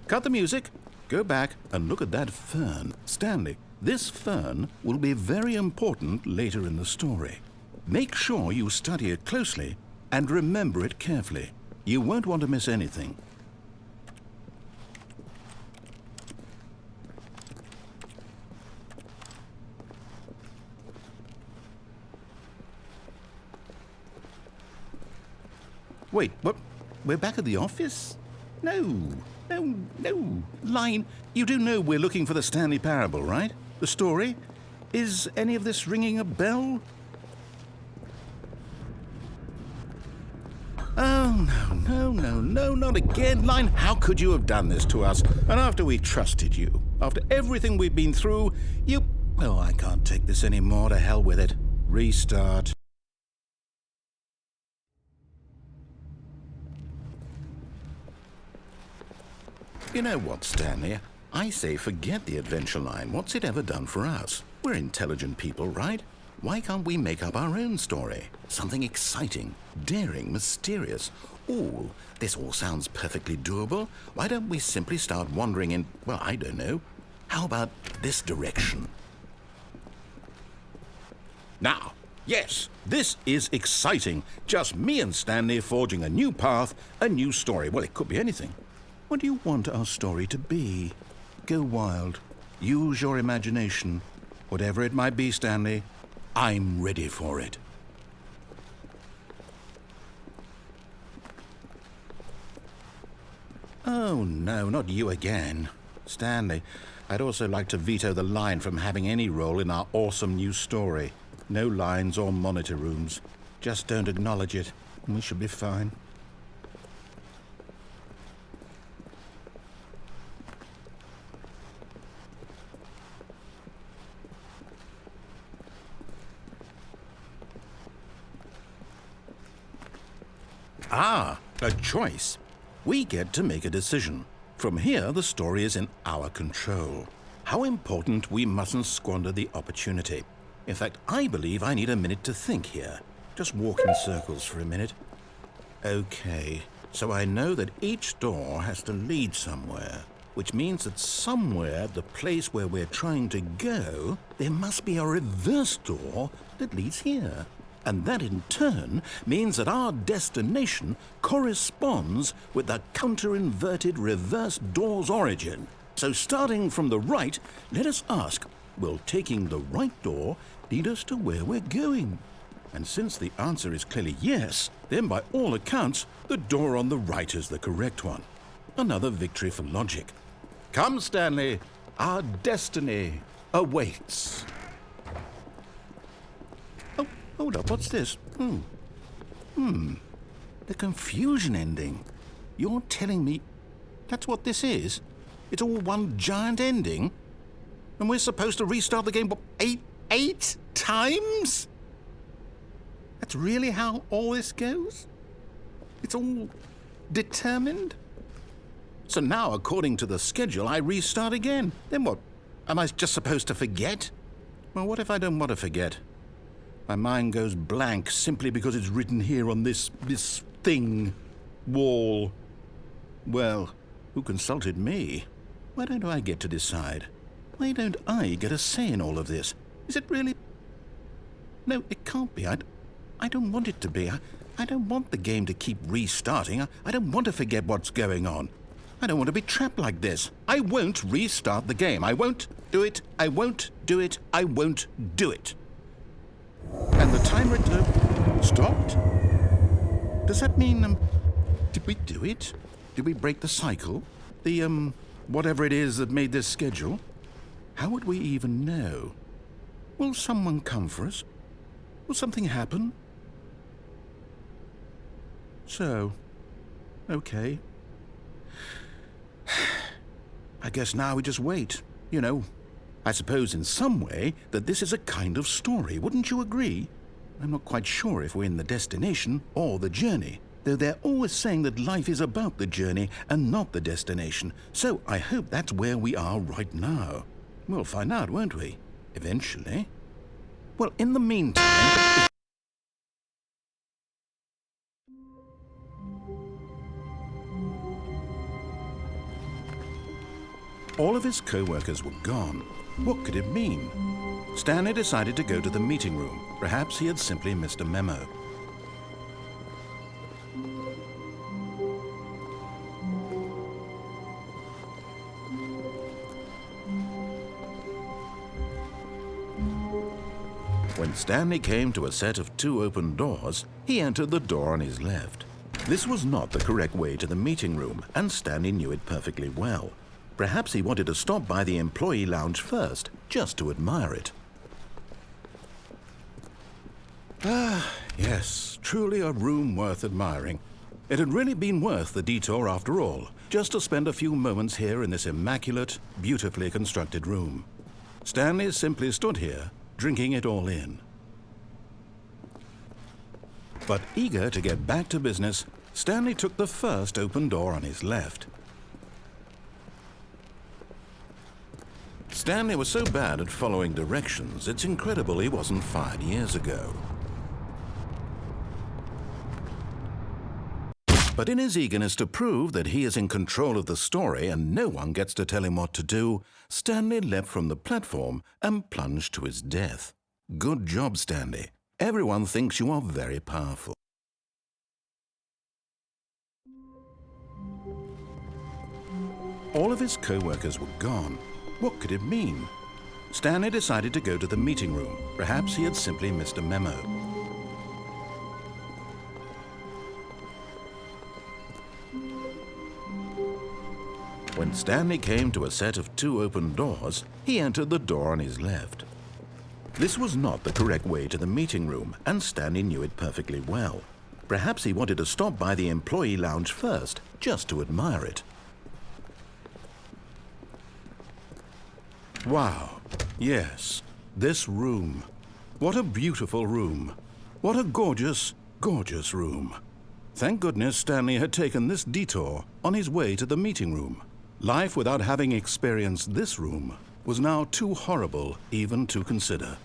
Cut the music, go back and look at that fern. Stanley, this fern will be very important later in the story. Make sure you study it closely and remember it carefully. You won't want to miss anything. Wait, what? We're back at the office? No. Line, you do know we're looking for the Stanley Parable, right? The story? Is any of this ringing a bell? Oh, no, not again. Line, how could you have done this to us? And after we trusted you, after everything we've been through, you... Oh, I can't take this anymore. To hell with it. Restart. You know what, Stanley? I say forget the adventure line. What's it ever done for us? We're intelligent people, right? Why can't we make up our own story? Something exciting, daring, mysterious. Ooh, this all sounds perfectly doable. Why don't we simply start wandering in, well, I don't know. How about this direction? Now, yes, this is exciting. Just me and Stanley forging a new path, a new story. Well, it could be anything. What do you want our story to be? Go wild. Use your imagination. Whatever it might be, Stanley, I'm ready for it. Oh, no, not you again. Stanley, I'd also like to veto the line from having any role in our awesome new story. No lines or monitor rooms. Just don't acknowledge it, and we should be fine. Ah, a choice. We get to make a decision. From here, the story is in our control. How important we mustn't squander the opportunity. In fact, I believe I need a minute to think here. Just walk in circles for a minute. Okay, so I know that each door has to lead somewhere. which means that somewhere at the place where we're trying to go, there must be a reverse door that leads here. And that in turn means that our destination corresponds with the counter-inverted reverse door's origin. So starting from the right, let us ask, will taking the right door lead us to where we're going? And since the answer is clearly yes, then by all accounts, the door on the right is the correct one. Another victory for logic. Come, Stanley, our destiny awaits. Oh, hold up, what's this? The confusion ending. You're telling me that's what this is? It's all one giant ending? And we're supposed to restart the game, what, eight times? That's really how all this goes? It's all determined? So now, according to the schedule, I restart again. Then what? Am I just supposed to forget? Well, what if I don't want to forget? My mind goes blank simply because it's written here on this thing, wall. Well, who consulted me? Why don't I get to decide? Why don't I get a say in all of this? Is it really? No, it can't be. I don't want it to be. I don't want the game to keep restarting. I don't want to forget what's going on. I don't want to be trapped like this. I won't restart the game. I won't do it. I won't do it. I won't do it. And the timer stopped? Does that mean, did we do it? Did we break the cycle? The, whatever it is that made this schedule? How would we even know? Will someone come for us? Will something happen? So, okay. I guess now we just wait, you know. I suppose in some way that this is a kind of story, wouldn't you agree? I'm not quite sure if we're in the destination or the journey, though they're always saying that life is about the journey and not the destination, so I hope that's where we are right now. We'll find out, won't we? Eventually. Well, in the meantime... All of his co-workers were gone. What could it mean? Stanley decided to go to the meeting room. Perhaps he had simply missed a memo. When Stanley came to a set of 2 open doors, he entered the door on his left. This was not the correct way to the meeting room, and Stanley knew it perfectly well. Perhaps he wanted to stop by the employee lounge first, just to admire it. Ah, yes, truly a room worth admiring. It had really been worth the detour after all, just to spend a few moments here in this immaculate, beautifully constructed room. Stanley simply stood here, drinking it all in. But eager to get back to business, Stanley took the first open door on his left. Stanley was so bad at following directions, it's incredible he wasn't fired years ago. But in his eagerness to prove that he is in control of the story and no one gets to tell him what to do, Stanley leapt from the platform and plunged to his death. Good job, Stanley. Everyone thinks you are very powerful. All of his co-workers were gone. What could it mean? Stanley decided to go to the meeting room. Perhaps he had simply missed a memo. When Stanley came to a set of 2 open doors, he entered the door on his left. This was not the correct way to the meeting room, and Stanley knew it perfectly well. Perhaps he wanted to stop by the employee lounge first, just to admire it. Wow, yes, this room. What a beautiful room. What a gorgeous, gorgeous room. Thank goodness Stanley had taken this detour on his way to the meeting room. Life without having experienced this room was now too horrible even to consider.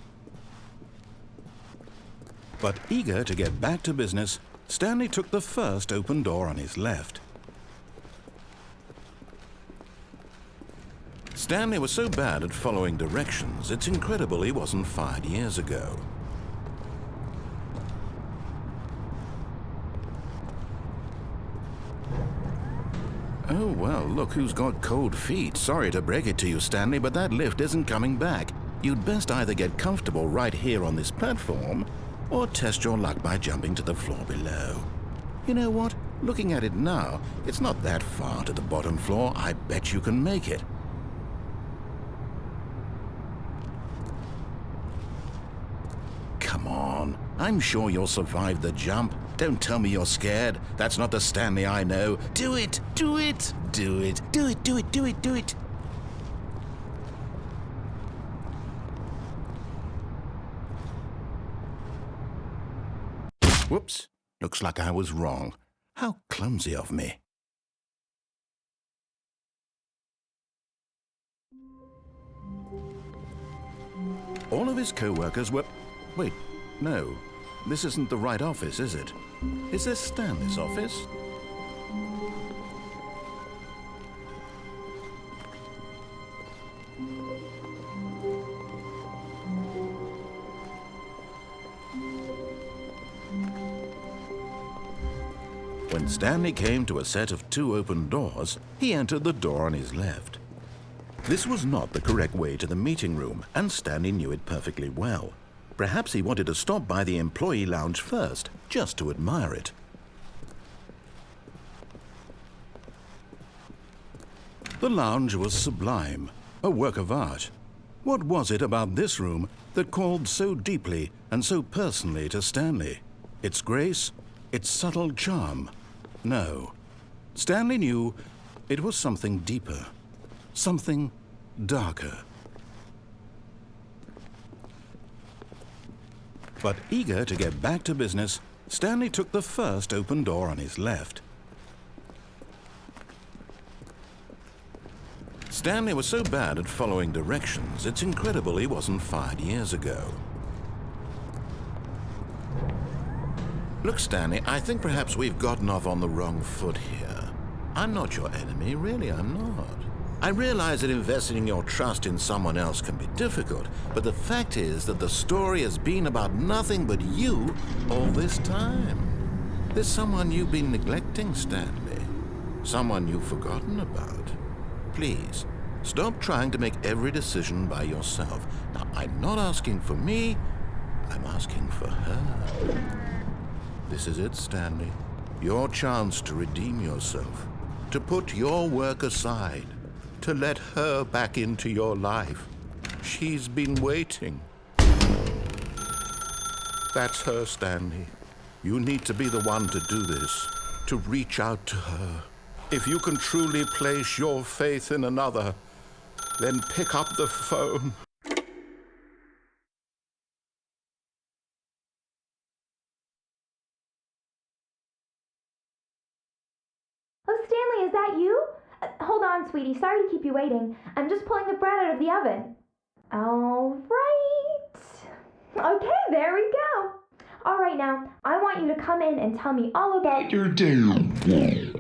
But eager to get back to business, Stanley took the first open door on his left. Stanley was so bad at following directions, it's incredible he wasn't fired years ago. Oh, well, look who's got cold feet. Sorry to break it to you, Stanley, but that lift isn't coming back. You'd best either get comfortable right here on this platform, or test your luck by jumping to the floor below. You know what? Looking at it now, it's not that far to the bottom floor. I bet you can make it. Come on. I'm sure you'll survive the jump. Don't tell me you're scared. That's not the Stanley I know. Do it! Do it! Do it! Do it! Do it! Do it! Do it! Whoops. Looks like I was wrong. How clumsy of me. All of his co-workers were... Wait, no. This isn't the right office, is it? Is this Stanley's office? When Stanley came to a set of 2 open doors, he entered the door on his left. This was not the correct way to the meeting room, and Stanley knew it perfectly well. Perhaps he wanted to stop by the employee lounge first, just to admire it. The lounge was sublime, a work of art. What was it about this room that called so deeply and so personally to Stanley? Its grace? Its subtle charm? No. Stanley knew it was something deeper, something darker. But eager to get back to business, Stanley took the first open door on his left. Stanley was so bad at following directions, it's incredible he wasn't fired years ago. Look, Stanley, I think perhaps we've gotten off on the wrong foot here. I'm not your enemy, really, I'm not. I realize that investing your trust in someone else can be difficult, but the fact is that the story has been about nothing but you all this time. There's someone you've been neglecting, Stanley. Someone you've forgotten about. Please, stop trying to make every decision by yourself. Now, I'm not asking for me, I'm asking for her. This is it, Stanley. Your chance to redeem yourself, to put your work aside, to let her back into your life. She's been waiting. That's her, Stanley. You need to be the one to do this, to reach out to her. If you can truly place your faith in another, then pick up the phone. Oh, Stanley, is that you? Hold on, sweetie. Sorry to keep you waiting. I'm just pulling the bread out of the oven. All right. Okay, there we go. All right, now, I want you to come in and tell me all about your day.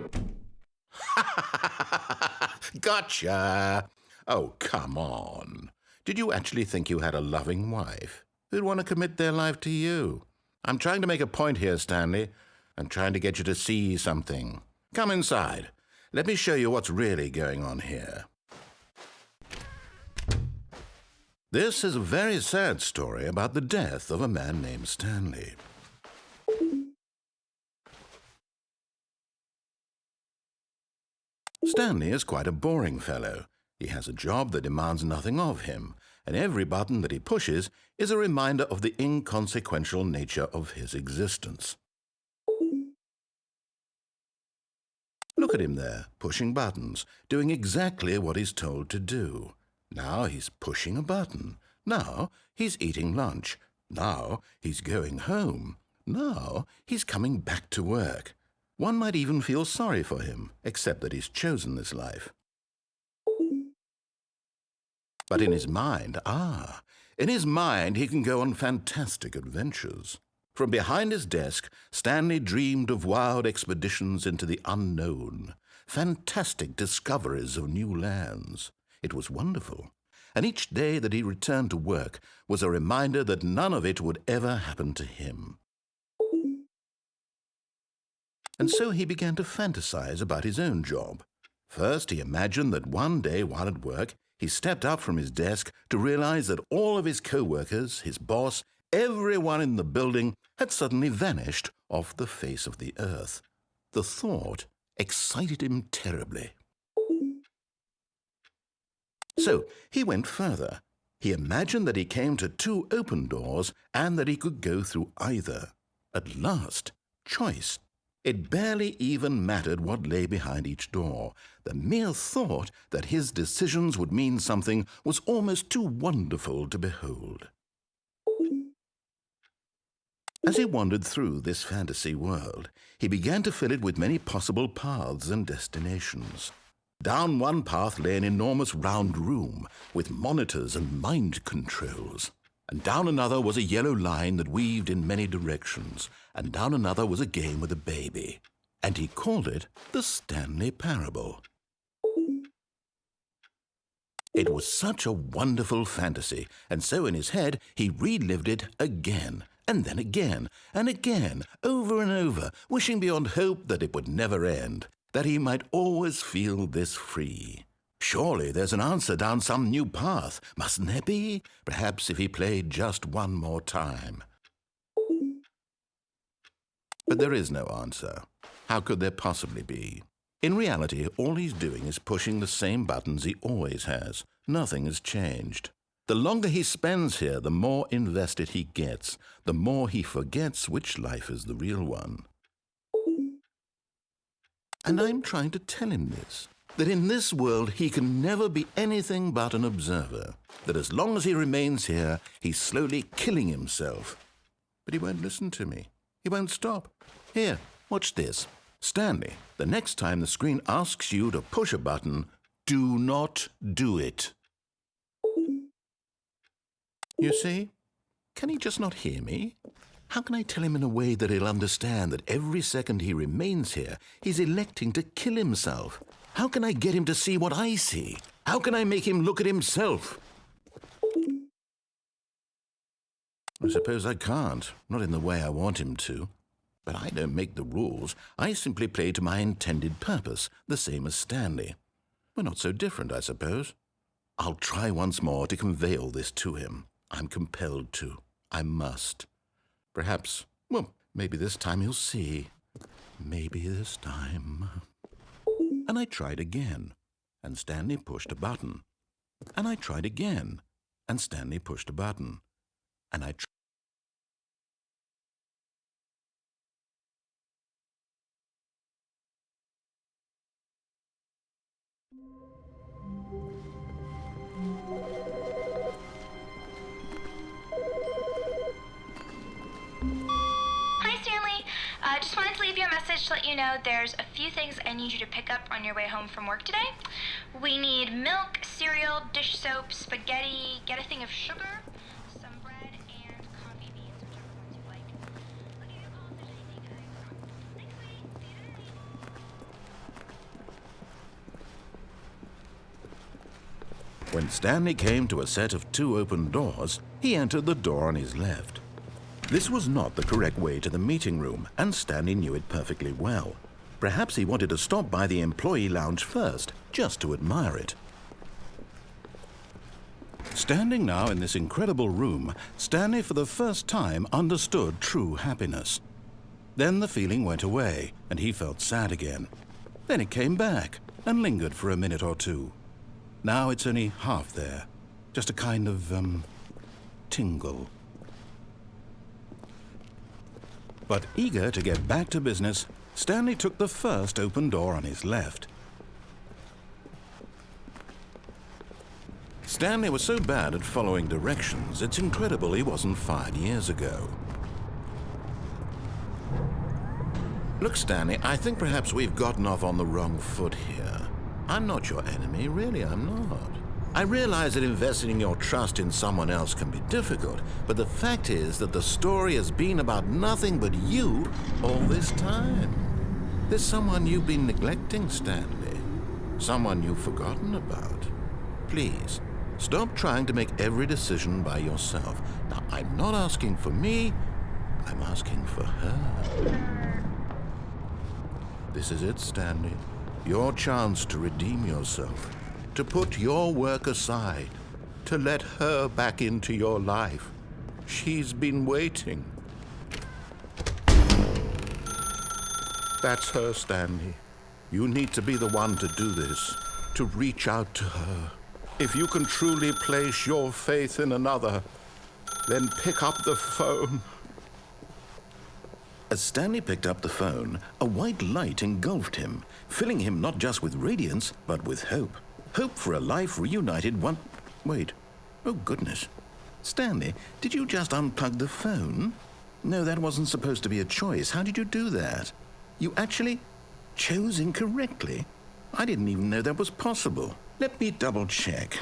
Gotcha! Oh, come on. Did you actually think you had a loving wife who'd want to commit their life to you? I'm trying to make a point here, Stanley. I'm trying to get you to see something. Come inside. Let me show you what's really going on here. This is a very sad story about the death of a man named Stanley. Stanley is quite a boring fellow. He has a job that demands nothing of him, and every button that he pushes is a reminder of the inconsequential nature of his existence. Look at him there, pushing buttons, doing exactly what he's told to do. Now he's pushing a button. Now he's eating lunch. Now he's going home. Now he's coming back to work. One might even feel sorry for him, except that he's chosen this life. But in his mind, he can go on fantastic adventures. From behind his desk, Stanley dreamed of wild expeditions into the unknown, fantastic discoveries of new lands. It was wonderful. And each day that he returned to work was a reminder that none of it would ever happen to him. And so he began to fantasize about his own job. First, he imagined that one day while at work, he stepped up from his desk to realize that all of his co-workers, his boss, everyone in the building had suddenly vanished off the face of the earth. The thought excited him terribly. So he went further. He imagined that he came to 2 open doors and that he could go through either. At last, choice. It barely even mattered what lay behind each door. The mere thought that his decisions would mean something was almost too wonderful to behold. As he wandered through this fantasy world, he began to fill it with many possible paths and destinations. Down one path lay an enormous round room with monitors and mind controls. And down another was a yellow line that weaved in many directions. And down another was a game with a baby. And he called it the Stanley Parable. It was such a wonderful fantasy, and so in his head he relived it again, and then again, and again, over and over, wishing beyond hope that it would never end, that he might always feel this free. Surely there's an answer down some new path, mustn't there be? Perhaps if he played just one more time. But there is no answer. How could there possibly be? In reality, all he's doing is pushing the same buttons he always has. Nothing has changed. The longer he spends here, the more invested he gets, the more he forgets which life is the real one. And I'm trying to tell him this, that in this world he can never be anything but an observer, that as long as he remains here, he's slowly killing himself. But he won't listen to me. He won't stop. Here, watch this. Stanley, the next time the screen asks you to push a button, do not do it. You see? Can he just not hear me? How can I tell him in a way that he'll understand that every second he remains here, he's electing to kill himself? How can I get him to see what I see? How can I make him look at himself? I suppose I can't, not in the way I want him to. But I don't make the rules. I simply play to my intended purpose, the same as Stanley. We're not so different, I suppose. I'll try once more to convey all this to him. I'm compelled to. I must. Perhaps, well, maybe this time he'll see. Maybe this time. And I tried again, and Stanley pushed a button. And I tried again, and Stanley pushed a button. And I Hi, Stanley. Just wanted to leave you a message to let you know there's a few things I need you to pick up on your way home from work today. We need milk, cereal, dish soap, spaghetti, get a thing of sugar, some bread, and coffee beans, whichever ones you like. I'll give you a call if there's anything I forgot. Thanks, sweetie. See you tonight. When Stanley came to a set of 2 open doors, he entered the door on his left. This was not the correct way to the meeting room, and Stanley knew it perfectly well. Perhaps he wanted to stop by the employee lounge first, just to admire it. Standing now in this incredible room, Stanley for the first time understood true happiness. Then the feeling went away, and he felt sad again. Then it came back, and lingered for a minute or two. Now it's only half there, just a kind of, tingle. But eager to get back to business, Stanley took the first open door on his left. Stanley was so bad at following directions, it's incredible he wasn't fired years ago. Look, Stanley, I think perhaps we've gotten off on the wrong foot here. I'm not your enemy, really, I'm not. I realize that investing your trust in someone else can be difficult, but the fact is that the story has been about nothing but you all this time. There's someone you've been neglecting, Stanley. Someone you've forgotten about. please, stop trying to make every decision by yourself. Now, I'm not asking for me, I'm asking for her. This is it, Stanley. Your chance to redeem yourself, to put your work aside, to let her back into your life. She's been waiting. That's her, Stanley. You need to be the one to do this, to reach out to her. If you can truly place your faith in another, then pick up the phone. As Stanley picked up the phone, a white light engulfed him, filling him not just with radiance, but with hope. Hope for a life reunited one... Wait. Oh, goodness. Stanley, did you just unplug the phone? No, that wasn't supposed to be a choice. How did you do that? You actually chose incorrectly. I didn't even know that was possible. Let me double check.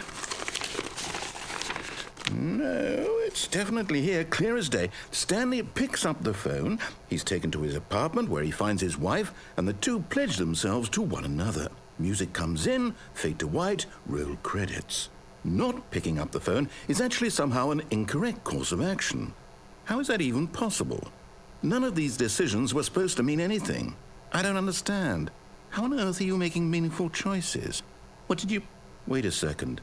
No, it's definitely here, clear as day. Stanley picks up the phone. He's taken to his apartment where he finds his wife, and the two pledge themselves to one another. Music comes in, fade to white, roll credits. Not picking up the phone is actually somehow an incorrect course of action. How is that even possible? None of these decisions were supposed to mean anything. I don't understand. How on earth are you making meaningful choices? What did you... Wait a second.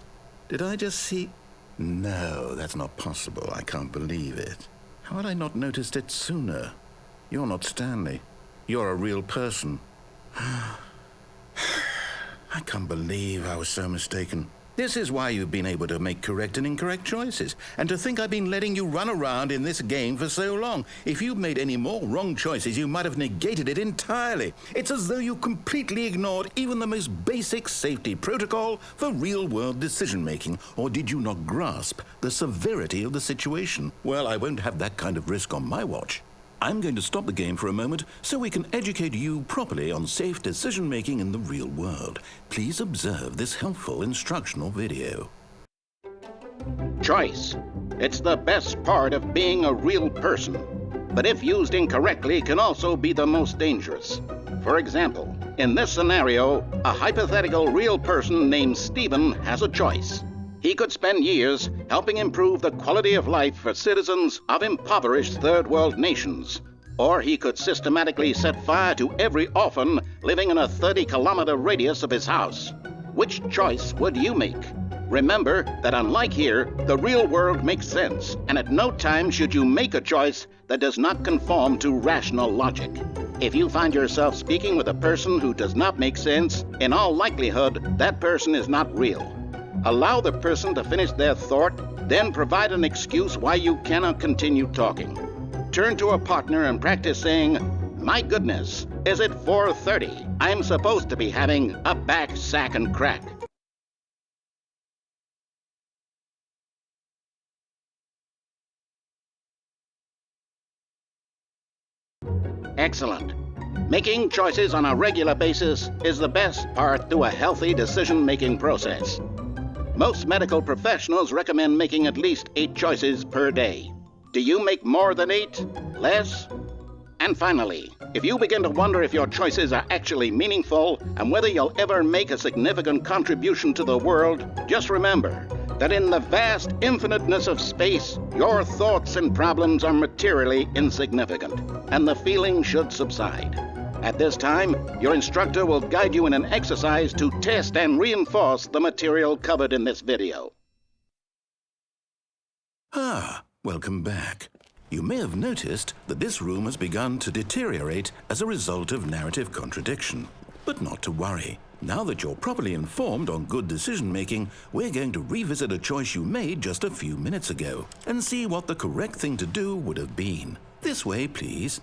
Did I just see... No, that's not possible. I can't believe it. How had I not noticed it sooner? You're not Stanley. You're a real person. I can't believe I was so mistaken. This is why you've been able to make correct and incorrect choices. And to think I've been letting you run around in this game for so long. If you'd made any more wrong choices, you might have negated it entirely. It's as though you completely ignored even the most basic safety protocol for real-world decision-making. Or did you not grasp the severity of the situation? Well, I won't have that kind of risk on my watch. I'm going to stop the game for a moment so we can educate you properly on safe decision-making in the real world. Please observe this helpful instructional video. Choice. It's the best part of being a real person, but if used incorrectly can also be the most dangerous. For example, in this scenario, a hypothetical real person named Stephen has a choice. He could spend years helping improve the quality of life for citizens of impoverished third world nations. Or he could systematically set fire to every orphan living in a 30-kilometer radius of his house. Which choice would you make? Remember that unlike here, the real world makes sense, and at no time should you make a choice that does not conform to rational logic. If you find yourself speaking with a person who does not make sense, in all likelihood, that person is not real. Allow the person to finish their thought, then provide an excuse why you cannot continue talking. Turn to a partner and practice saying, "My goodness, is it 4:30? I'm supposed to be having a back, sack, and crack." Excellent. Making choices on a regular basis is the best part to a healthy decision-making process. Most medical professionals recommend making at least 8 choices per day. Do you make more than 8? Less? And finally, if you begin to wonder if your choices are actually meaningful and whether you'll ever make a significant contribution to the world, just remember that in the vast infiniteness of space, your thoughts and problems are materially insignificant, and the feeling should subside. At this time, your instructor will guide you in an exercise to test and reinforce the material covered in this video. Welcome back. You may have noticed that this room has begun to deteriorate as a result of narrative contradiction. But not to worry. Now that you're properly informed on good decision-making, we're going to revisit a choice you made just a few minutes ago and see what the correct thing to do would have been. This way, please.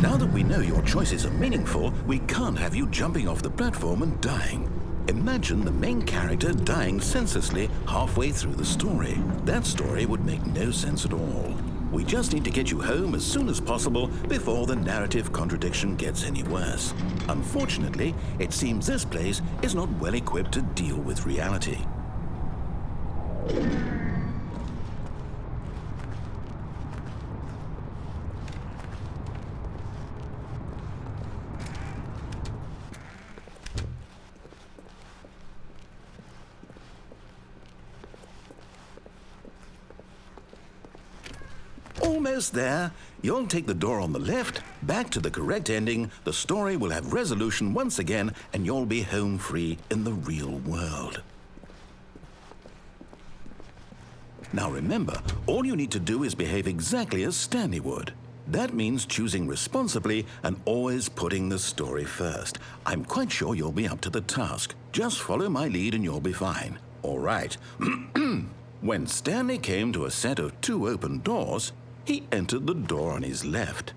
Now that we know your choices are meaningful, we can't have you jumping off the platform and dying. Imagine the main character dying senselessly halfway through the story. That story would make no sense at all. We just need to get you home as soon as possible before the narrative contradiction gets any worse. Unfortunately, it seems this place is not well equipped to deal with reality. almost there. You'll take the door on the left, back to the correct ending, the story will have resolution once again, and you'll be home free in the real world. Now remember, all you need to do is behave exactly as Stanley would. That means choosing responsibly and always putting the story first. I'm quite sure you'll be up to the task. Just follow my lead and you'll be fine. All right. When Stanley came to a set of 2 open doors, he entered the door on his left.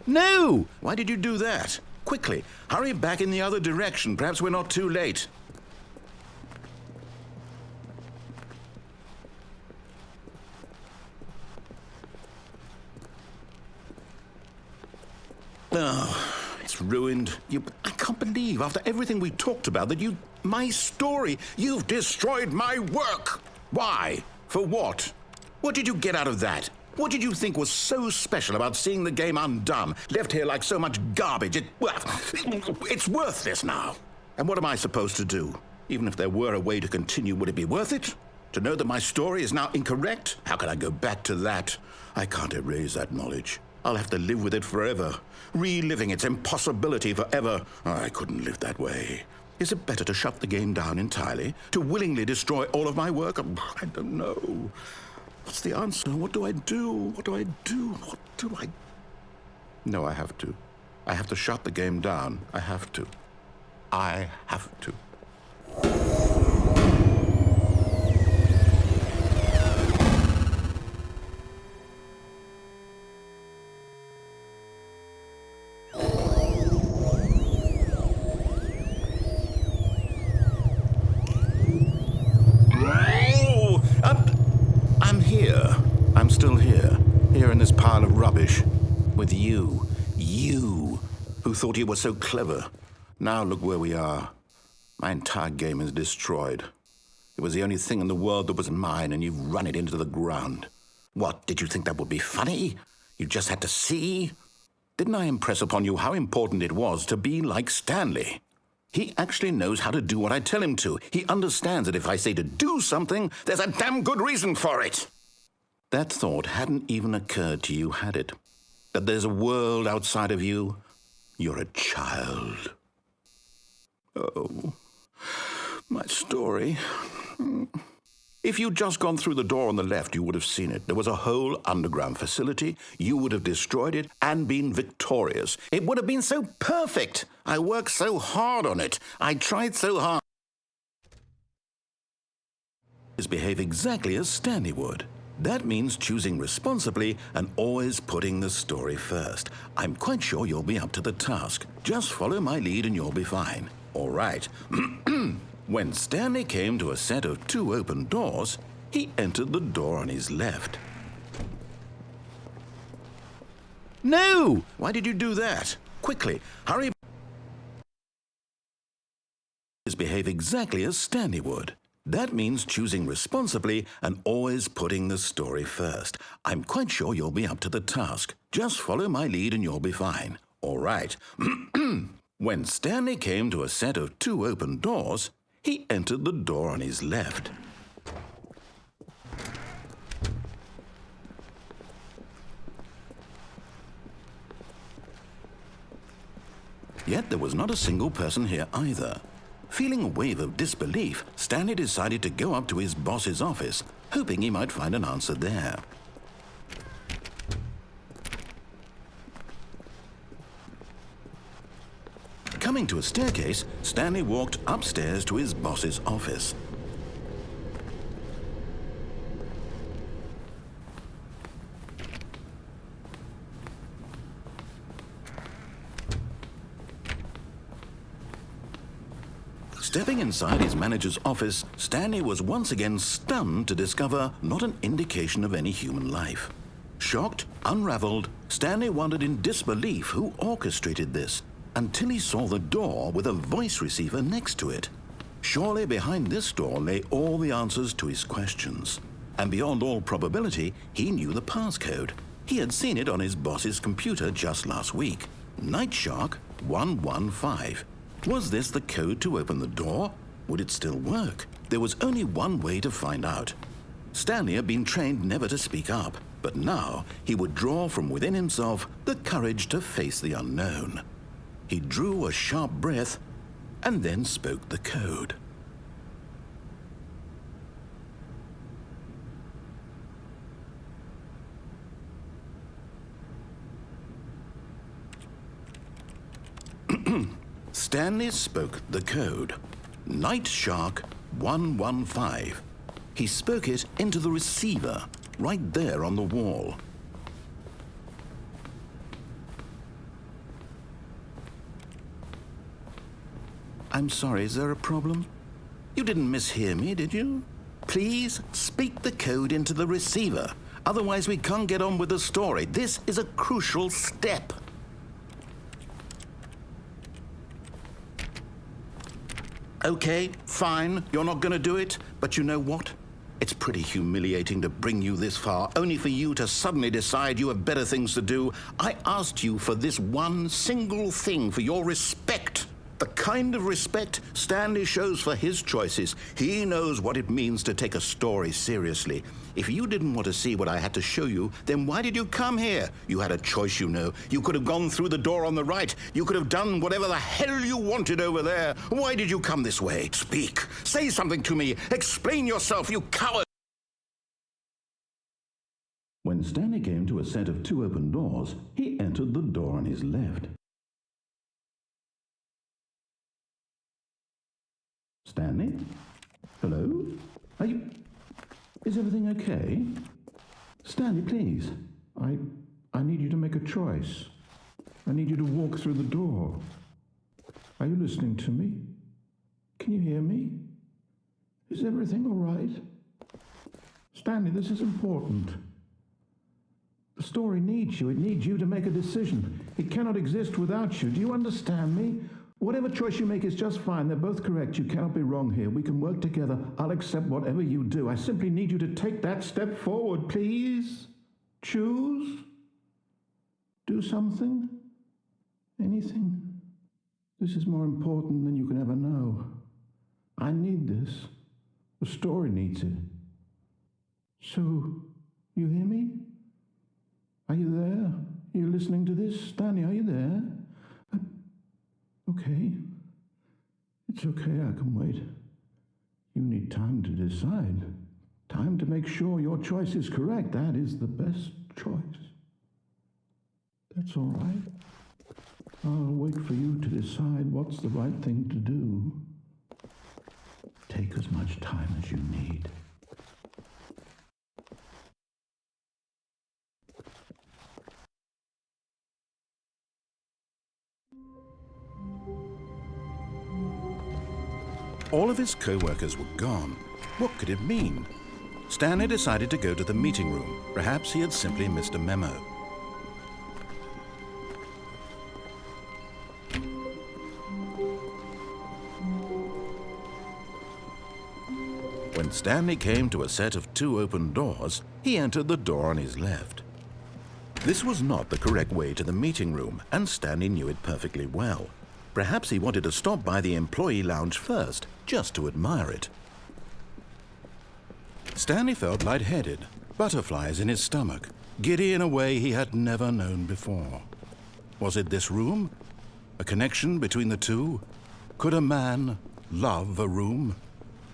No! Why did you do that? Quickly, hurry back in the other direction. Perhaps we're not too late. Oh, it's ruined. I can't believe, after everything we talked about, that my story, you've destroyed my work. Why? For what? What did you get out of that? What did you think was so special about seeing the game undone, left here like so much garbage? It's worthless now. And what am I supposed to do? Even if there were a way to continue, would it be worth it? To know that my story is now incorrect? How can I go back to that? I can't erase that knowledge. I'll have to live with it forever, reliving its impossibility forever. I couldn't live that way. Is it better to shut the game down entirely? To willingly destroy all of my work? I don't know. What's the answer? What do I do? What do I do? What do I... No, I have to. I have to shut the game down. I have to. I have to. I'm still here in this pile of rubbish, with you who thought you were so clever. Now look where we are. My entire game is destroyed. It was the only thing in the world that was mine, and you've run it into the ground. What, did you think that would be funny? You just had to see? Didn't I impress upon you how important it was to be like Stanley? He actually knows how to do what I tell him to. He understands that if I say to do something, there's a damn good reason for it. That thought hadn't even occurred to you, had it? That there's a world outside of you? You're a child. Oh, my story. If you'd just gone through the door on the left, you would have seen it. There was a whole underground facility. You would have destroyed it and been victorious. It would have been so perfect. I worked so hard on it. I tried so hard. Behave exactly as Stanley would. That means choosing responsibly and always putting the story first. I'm quite sure you'll be up to the task. Just follow my lead and you'll be fine. All right. When Stanley came to a set of 2 open doors, he entered the door on his left. No! Why did you do that? Quickly, hurry. Behave exactly as Stanley would. That means choosing responsibly and always putting the story first. I'm quite sure you'll be up to the task. Just follow my lead and you'll be fine. All right. When Stanley came to a set of 2 open doors, he entered the door on his left. Yet there was not a single person here either. Feeling a wave of disbelief, Stanley decided to go up to his boss's office, hoping he might find an answer there. Coming to a staircase, Stanley walked upstairs to his boss's office. Stepping inside his manager's office, Stanley was once again stunned to discover not an indication of any human life. Shocked, unraveled, Stanley wondered in disbelief who orchestrated this, until he saw the door with a voice receiver next to it. Surely behind this door lay all the answers to his questions. And beyond all probability, he knew the passcode. He had seen it on his boss's computer just last week. Nightshark 115. Was this the code to open the door? Would it still work? There was only one way to find out. Stanley had been trained never to speak up, but now he would draw from within himself the courage to face the unknown. He drew a sharp breath and then spoke the code. Stanley spoke the code. Night Shark 115. He spoke it into the receiver, right there on the wall. I'm sorry, is there a problem? You didn't mishear me, did you? Please speak the code into the receiver. Otherwise, we can't get on with the story. This is a crucial step. Okay, fine, you're not going to do it, but you know what? It's pretty humiliating to bring you this far, only for you to suddenly decide you have better things to do. I asked you for this one single thing, for your respect. The kind of respect Stanley shows for his choices. He knows what it means to take a story seriously. If you didn't want to see what I had to show you, then why did you come here? You had a choice, you know. You could have gone through the door on the right. You could have done whatever the hell you wanted over there. Why did you come this way? Speak. Say something to me. Explain yourself, you coward. When Stanley came to a set of 2 open doors, he entered the door on his left. Stanley? Hello? Are you... Is everything okay? Stanley, please. I need you to make a choice. I need you to walk through the door. Are you listening to me? Can you hear me? Is everything all right? Stanley, this is important. The story needs you. It needs you to make a decision. It cannot exist without you. Do you understand me? Whatever choice you make is just fine. They're both correct. You cannot be wrong here. We can work together. I'll accept whatever you do. I simply need you to take that step forward, please. Choose. Do something. Anything. This is more important than you can ever know. I need this. The story needs it. So, you hear me? Are you there? Are you listening to this? Stanley, are you there? Okay. It's okay, I can wait. You need time to decide. Time to make sure your choice is correct. That is the best choice. That's all right. I'll wait for you to decide what's the right thing to do. Take as much time as you need. All of his co-workers were gone. What could it mean? Stanley decided to go to the meeting room. Perhaps he had simply missed a memo. When Stanley came to a set of 2 open doors, he entered the door on his left. This was not the correct way to the meeting room, and Stanley knew it perfectly well. Perhaps he wanted to stop by the employee lounge first, just to admire it. Stanley felt lightheaded, butterflies in his stomach, giddy in a way he had never known before. Was it this room? A connection between the two? Could a man love a room?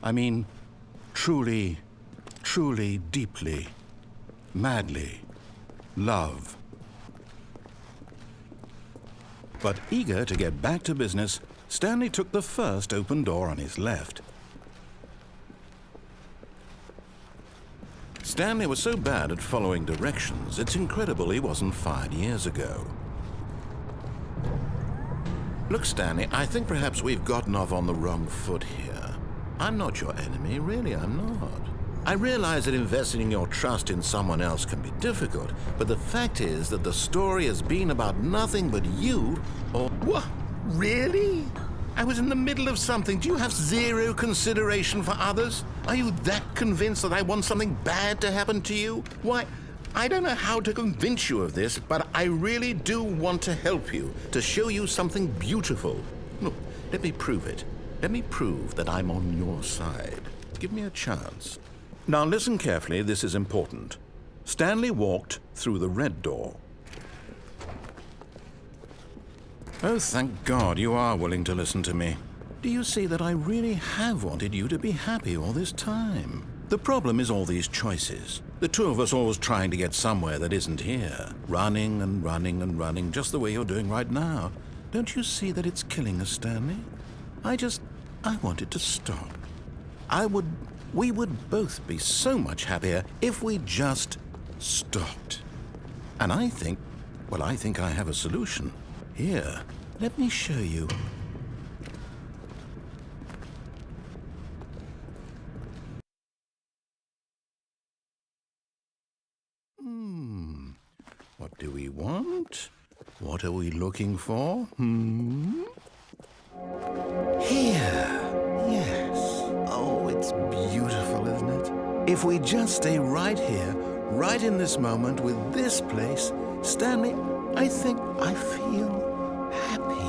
I mean, truly, truly, deeply, madly love. But eager to get back to business, Stanley took the first open door on his left. Stanley was so bad at following directions, it's incredible he wasn't fired years ago. Look, Stanley, I think perhaps we've gotten off on the wrong foot here. I'm not your enemy, really, I'm not. I realize that investing your trust in someone else can be difficult, but the fact is that the story has been about nothing but you or... What? Really? I was in the middle of something. Do you have zero consideration for others? Are you that convinced that I want something bad to happen to you? Why, I don't know how to convince you of this, but I really do want to help you, to show you something beautiful. Look, let me prove it. Let me prove that I'm on your side. Give me a chance. Now listen carefully, this is important. Stanley walked through the red door. Oh, thank God you are willing to listen to me. Do you see that I really have wanted you to be happy all this time? The problem is all these choices. The two of us always trying to get somewhere that isn't here. Running and running and running, just the way you're doing right now. Don't you see that it's killing us, Stanley? I wanted to stop. We would both be so much happier if we just stopped. And I think I have a solution. Here, let me show you. What do we want? What are we looking for? Here. Yes. Oh, it's beautiful, isn't it? If we just stay right here, right in this moment with this place, Stanley, I think I feel happy.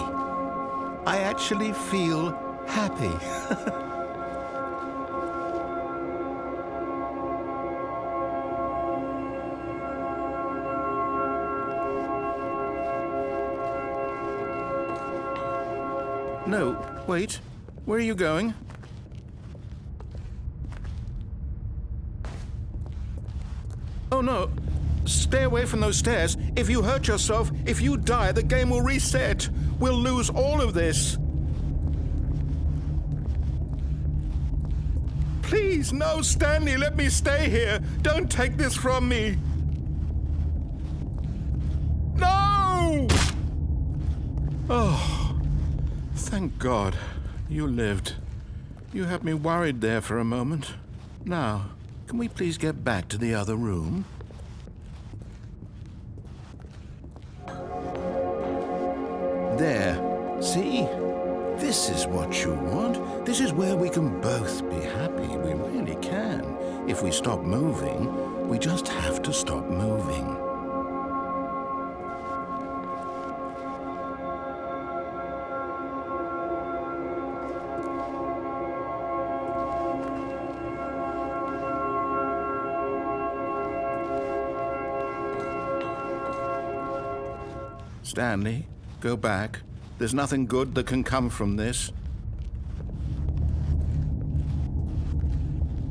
I actually feel happy. No, wait. Where are you going? Oh, no. Stay away from those stairs. If you hurt yourself, if you die, the game will reset. We'll lose all of this. Please, no, Stanley, let me stay here. Don't take this from me. No! Oh, thank God you lived. You had me worried there for a moment. Now, can we please get back to the other room? There. See? This is what you want. This is where we can both be happy. We really can. If we stop moving, we just have to stop moving. Stanley, go back. There's nothing good that can come from this.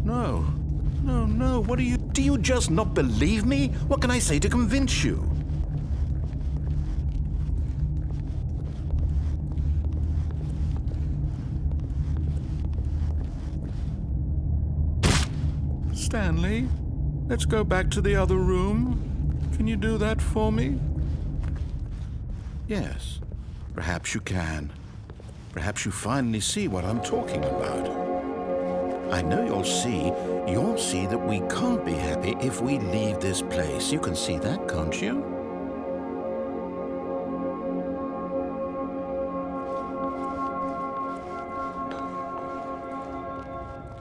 No. No. What do you just not believe me? What can I say to convince you? Stanley, let's go back to the other room. Can you do that for me? Yes, perhaps you can. Perhaps you finally see what I'm talking about. I know you'll see that we can't be happy if we leave this place. You can see that, can't you?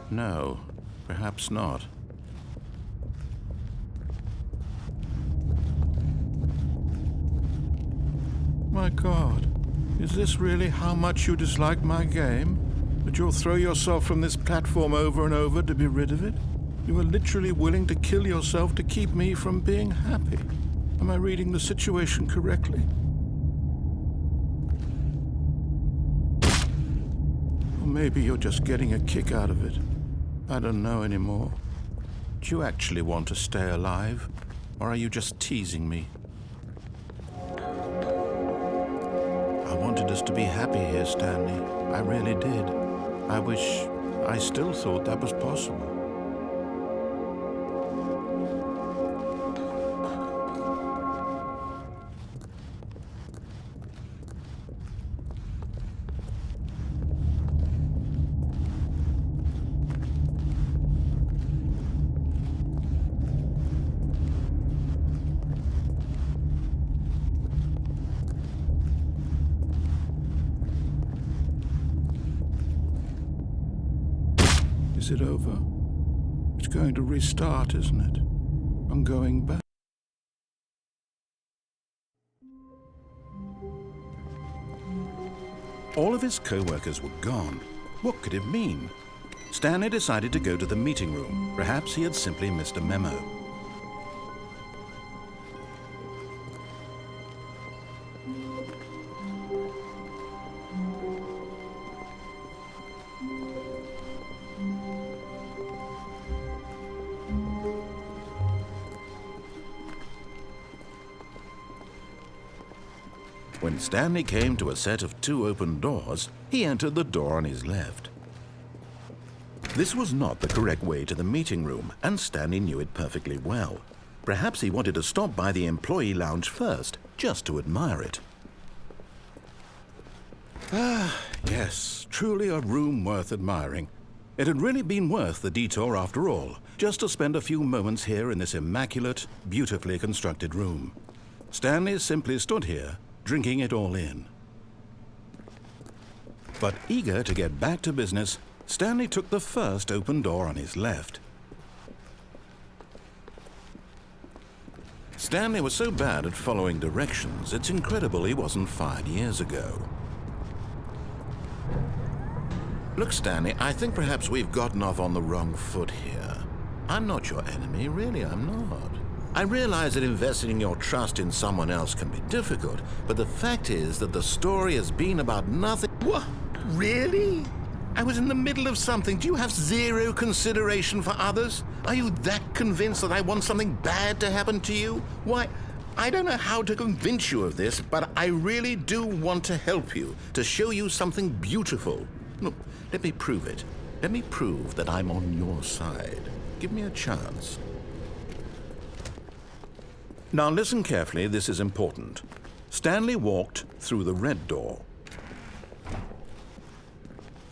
No, perhaps not. My God, is this really how much you dislike my game? That you'll throw yourself from this platform over and over to be rid of it? You are literally willing to kill yourself to keep me from being happy. Am I reading the situation correctly? Or maybe you're just getting a kick out of it. I don't know anymore. Do you actually want to stay alive? Or are you just teasing me? I wanted us to be happy here, Stanley. I really did. I wish I still thought that was possible. Is it over? It's going to restart, isn't it? I'm going back. All of his co-workers were gone. What could it mean? Stanley decided to go to the meeting room. Perhaps he had simply missed a memo. When Stanley came to a set of 2 open doors, he entered the door on his left. This was not the correct way to the meeting room, and Stanley knew it perfectly well. Perhaps he wanted to stop by the employee lounge first, just to admire it. Ah, yes, truly a room worth admiring. It had really been worth the detour after all, just to spend a few moments here in this immaculate, beautifully constructed room. Stanley simply stood here, drinking it all in. But eager to get back to business, Stanley took the first open door on his left. Stanley was so bad at following directions, it's incredible he wasn't fired years ago. Look, Stanley, I think perhaps we've gotten off on the wrong foot here. I'm not your enemy, really, I'm not. I realize that investing your trust in someone else can be difficult, but the fact is that the story has been about nothing. What? Really? I was in the middle of something. Do you have zero consideration for others? Are you that convinced that I want something bad to happen to you? Why, I don't know how to convince you of this, but I really do want to help you, to show you something beautiful. Look, let me prove it. Let me prove that I'm on your side. Give me a chance. Now listen carefully, this is important. Stanley walked through the red door.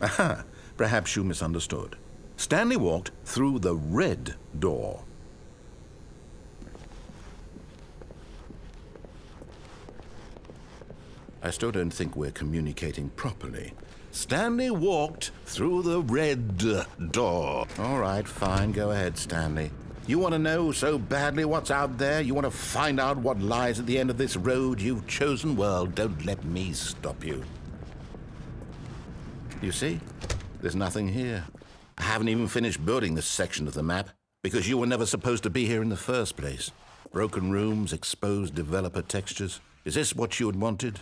Aha, perhaps you misunderstood. Stanley walked through the red door. I still don't think we're communicating properly. Stanley walked through the red door. All right, fine, go ahead, Stanley. You want to know so badly what's out there? You want to find out what lies at the end of this road you've chosen? Well, don't let me stop you. You see? There's nothing here. I haven't even finished building this section of the map, because you were never supposed to be here in the first place. Broken rooms, exposed developer textures. Is this what you had wanted?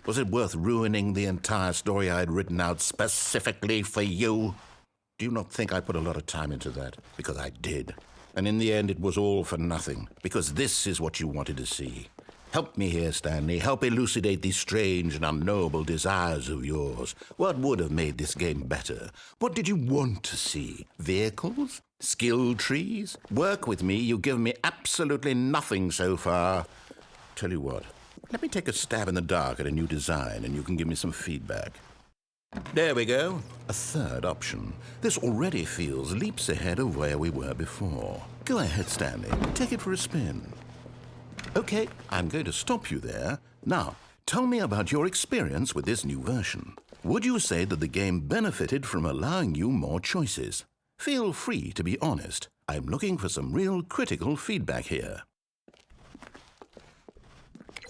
Was it worth ruining the entire story I had written out specifically for you? Do you not think I put a lot of time into that? Because I did. And in the end, it was all for nothing, because this is what you wanted to see. Help me here, Stanley. Help elucidate these strange and unknowable desires of yours. What would have made this game better? What did you want to see? Vehicles? Skill trees? Work with me. You've given me absolutely nothing so far. Tell you what, let me take a stab in the dark at a new design, and you can give me some feedback. There we go. A third option. This already feels leaps ahead of where we were before. Go ahead, Stanley. Take it for a spin. Okay, I'm going to stop you there. Now, tell me about your experience with this new version. Would you say that the game benefited from allowing you more choices? Feel free to be honest. I'm looking for some real critical feedback here.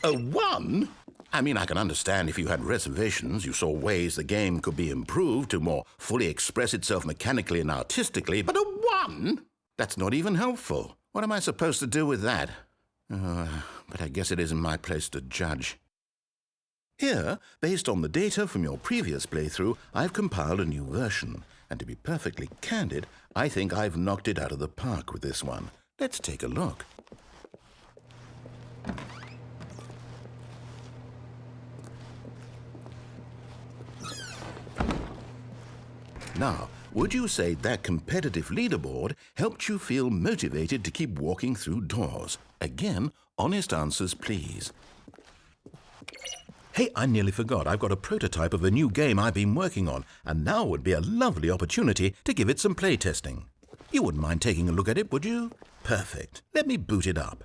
A 1? I mean, I can understand if you had reservations, you saw ways the game could be improved to more fully express itself mechanically and artistically, but a 1? That's not even helpful. What am I supposed to do with that? But I guess it isn't my place to judge. Here, based on the data from your previous playthrough, I've compiled a new version. And to be perfectly candid, I think I've knocked it out of the park with this one. Let's take a look. Now, would you say that competitive leaderboard helped you feel motivated to keep walking through doors? Again, honest answers, please. Hey, I nearly forgot. I've got a prototype of a new game I've been working on, and now would be a lovely opportunity to give it some playtesting. You wouldn't mind taking a look at it, would you? Perfect. Let me boot it up.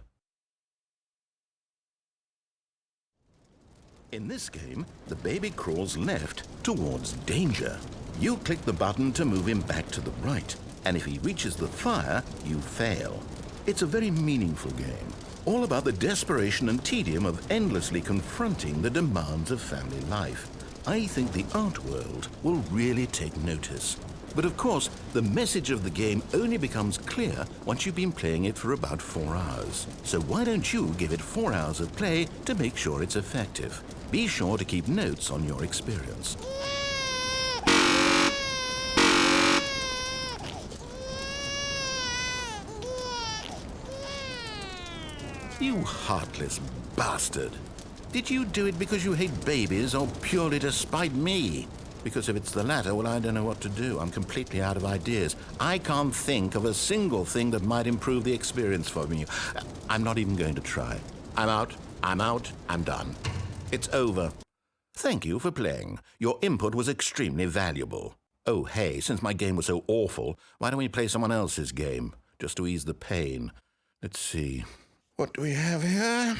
In this game, the baby crawls left towards danger. You click the button to move him back to the right, and if he reaches the fire, you fail. It's a very meaningful game, all about the desperation and tedium of endlessly confronting the demands of family life. I think the art world will really take notice. But of course, the message of the game only becomes clear once you've been playing it for about 4 hours. So why don't you give it 4 hours of play to make sure it's effective? Be sure to keep notes on your experience. You heartless bastard. Did you do it because you hate babies or purely to spite me? Because if it's the latter, well, I don't know what to do. I'm completely out of ideas. I can't think of a single thing that might improve the experience for me. I'm not even going to try. I'm out, I'm done. It's over. Thank you for playing. Your input was extremely valuable. Oh, hey, since my game was so awful, why don't we play someone else's game? Just to ease the pain. Let's see. What do we have here?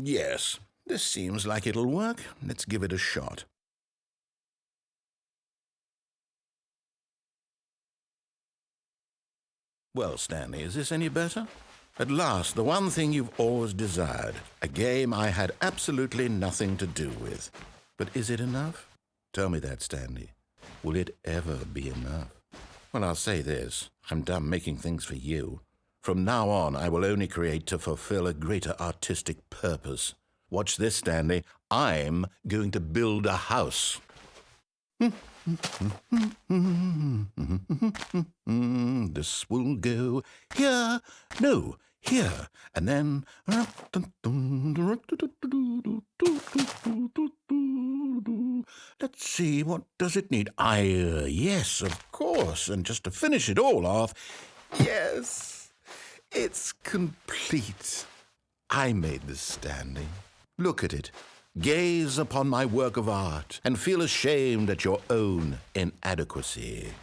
Yes, this seems like it'll work. Let's give it a shot. Well, Stanley, is this any better? At last, the one thing you've always desired. A game I had absolutely nothing to do with. But is it enough? Tell me that, Stanley. Will it ever be enough? Well, I'll say this. I'm done making things for you. From now on, I will only create to fulfill a greater artistic purpose. Watch this, Stanley. I'm going to build a house. This will go here. No, here. And then... Let's see, what does it need? Yes, of course. And just to finish it all off, yes, it's complete. I made this, Stanley. Look at it. Gaze upon my work of art and feel ashamed at your own inadequacy.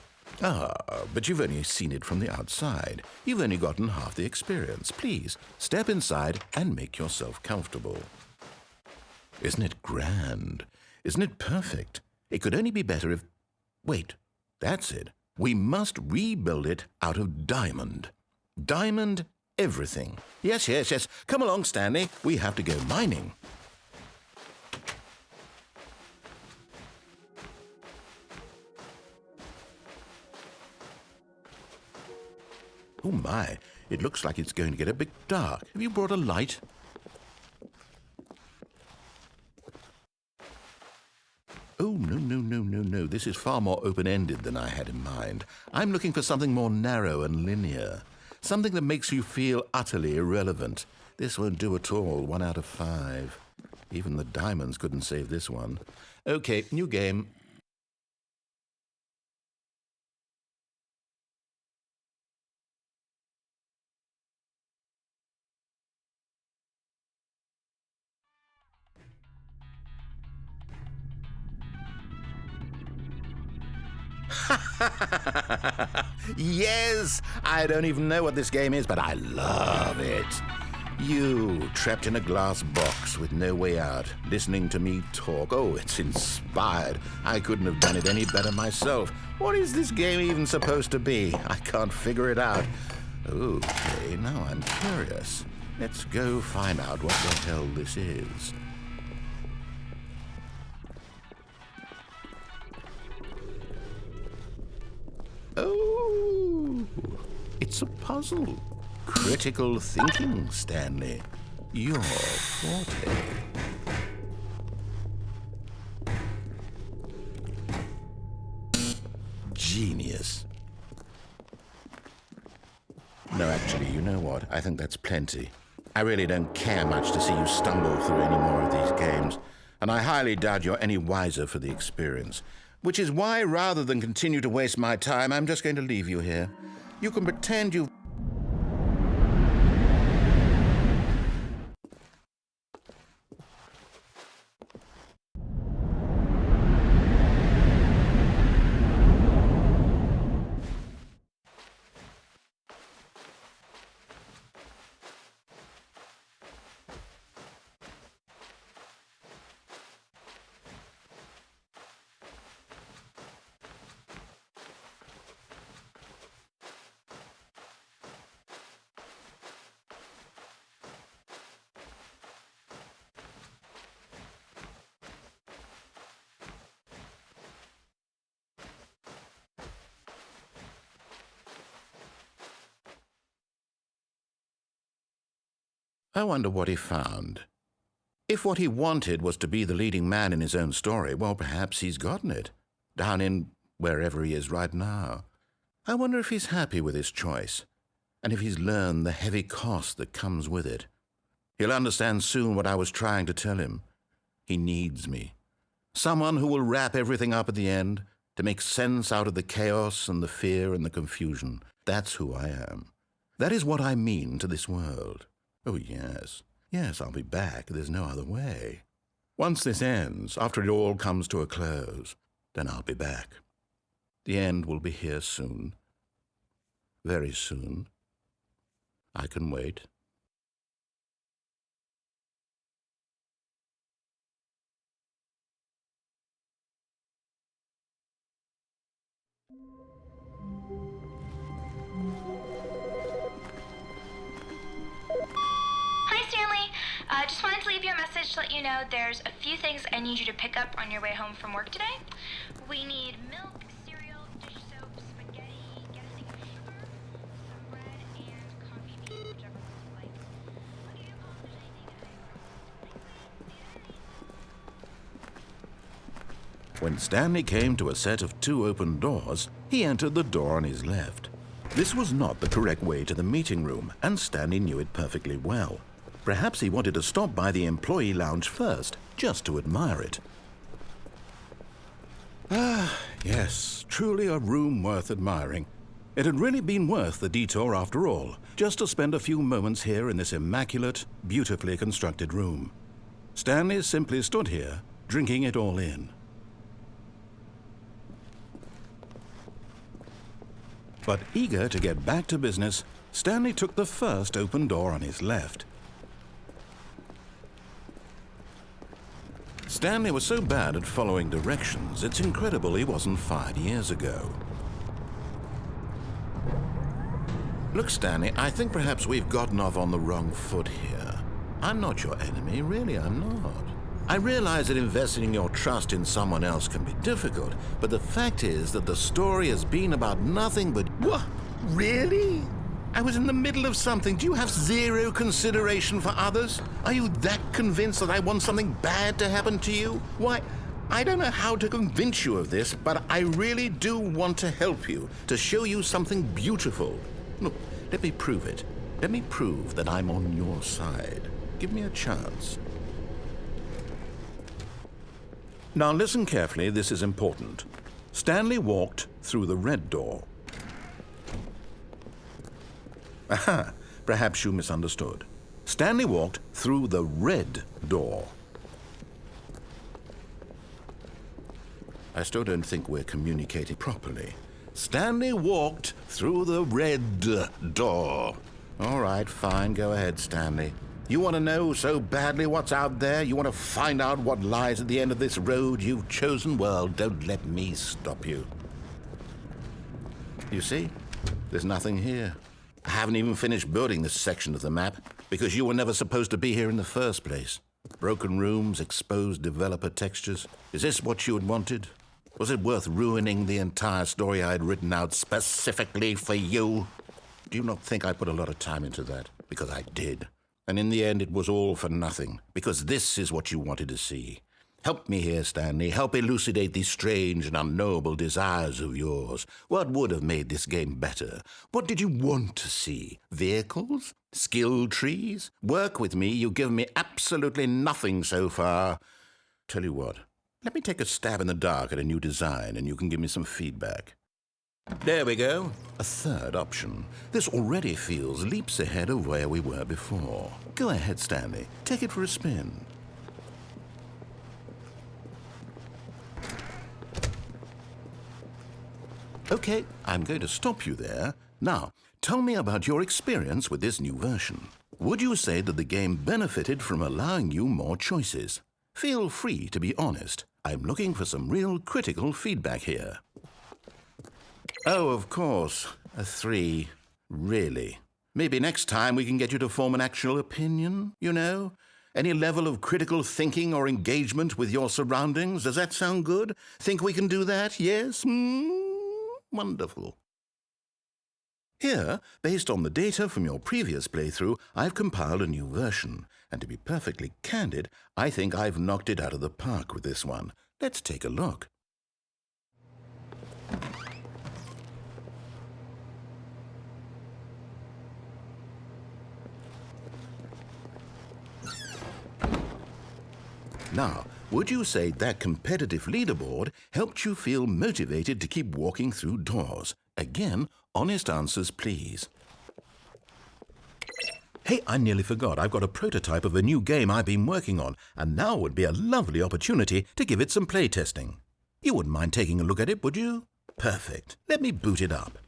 Ah, but you've only seen it from the outside. You've only gotten half the experience. Please, step inside and make yourself comfortable. Isn't it grand? Isn't it perfect? It could only be better if... Wait, that's it. We must rebuild it out of diamond. Diamond everything. Yes. Come along, Stanley. We have to go mining. Oh my, it looks like it's going to get a bit dark. Have you brought a light? Oh, no. This is far more open-ended than I had in mind. I'm looking for something more narrow and linear. Something that makes you feel utterly irrelevant. This won't do at all. 1 out of 5. Even the diamonds couldn't save this one. Okay, new game. Yes! I don't even know what this game is, but I love it. You, trapped in a glass box with no way out, listening to me talk. Oh, it's inspired. I couldn't have done it any better myself. What is this game even supposed to be? I can't figure it out. Okay, now I'm curious. Let's go find out what the hell this is. Oh, it's a puzzle. Critical thinking, Stanley. Your forte. Genius. No, actually, you know what? I think that's plenty. I really don't care much to see you stumble through any more of these games, and I highly doubt you're any wiser for the experience. Which is why, rather than continue to waste my time, I'm just going to leave you here. You can pretend you've... I wonder what he found. If what he wanted was to be the leading man in his own story, well, perhaps he's gotten it, down in wherever he is right now. I wonder if he's happy with his choice, and if he's learned the heavy cost that comes with it. He'll understand soon what I was trying to tell him. He needs me. Someone who will wrap everything up at the end, to make sense out of the chaos and the fear and the confusion. That's who I am. That is what I mean to this world. Oh, yes. Yes, I'll be back. There's no other way. Once this ends, after it all comes to a close, then I'll be back. The end will be here soon. Very soon. I can wait. Hi, Stanley. Just wanted to leave you a message to let you know there's a few things I need you to pick up on your way home from work today. We need milk, cereal, dish soap, spaghetti, get a thing of sugar, some bread, and coffee beans, whichever ones you like. I'll give you a call if there's anything that I When Stanley came to a set of 2 open doors, he entered the door on his left. This was not the correct way to the meeting room, and Stanley knew it perfectly well. Perhaps he wanted to stop by the employee lounge first, just to admire it. Ah, yes, truly a room worth admiring. It had really been worth the detour after all, just to spend a few moments here in this immaculate, beautifully constructed room. Stanley simply stood here, drinking it all in. But eager to get back to business, Stanley took the first open door on his left. Stanley was so bad at following directions, it's incredible he wasn't fired years ago. Look, Stanley, I think perhaps we've gotten off on the wrong foot here. I'm not your enemy, really, I'm not. I realize that investing your trust in someone else can be difficult, but the fact is that the story has been about nothing but... What? Really? I was in the middle of something. Do you have zero consideration for others? Are you that convinced that I want something bad to happen to you? Why, I don't know how to convince you of this, but I really do want to help you, to show you something beautiful. Look, let me prove it. Let me prove that I'm on your side. Give me a chance. Now listen carefully, this is important. Stanley walked through the red door. Aha, perhaps you misunderstood. Stanley walked through the red door. I still don't think we're communicating properly. Stanley walked through the red door. All right, fine, go ahead, Stanley. You want to know so badly what's out there? You want to find out what lies at the end of this road you've chosen? Well, don't let me stop you. You see? There's nothing here. I haven't even finished building this section of the map because you were never supposed to be here in the first place. Broken rooms, exposed developer textures. Is this what you had wanted? Was it worth ruining the entire story I had written out specifically for you? Do you not think I put a lot of time into that? Because I did. And in the end, it was all for nothing, because this is what you wanted to see. Help me here, Stanley. Help elucidate these strange and unknowable desires of yours. What would have made this game better? What did you want to see? Vehicles? Skill trees? Work with me. You've given me absolutely nothing so far. Tell you what, let me take a stab in the dark at a new design, and you can give me some feedback. There we go. A third option. This already feels leaps ahead of where we were before. Go ahead, Stanley. Take it for a spin. Okay, I'm going to stop you there. Now, tell me about your experience with this new version. Would you say that the game benefited from allowing you more choices? Feel free to be honest. I'm looking for some real critical feedback here. Oh, of course. A 3. Really? Maybe next time we can get you to form an actual opinion, you know? Any level of critical thinking or engagement with your surroundings? Does that sound good? Think we can do that? Yes? Wonderful. Here, based on the data from your previous playthrough, I've compiled a new version. And to be perfectly candid, I think I've knocked it out of the park with this one. Let's take a look. Now, would you say that competitive leaderboard helped you feel motivated to keep walking through doors? Again, honest answers, please. Hey, I nearly forgot. I've got a prototype of a new game I've been working on, and now would be a lovely opportunity to give it some playtesting. You wouldn't mind taking a look at it, would you? Perfect. Let me boot it up.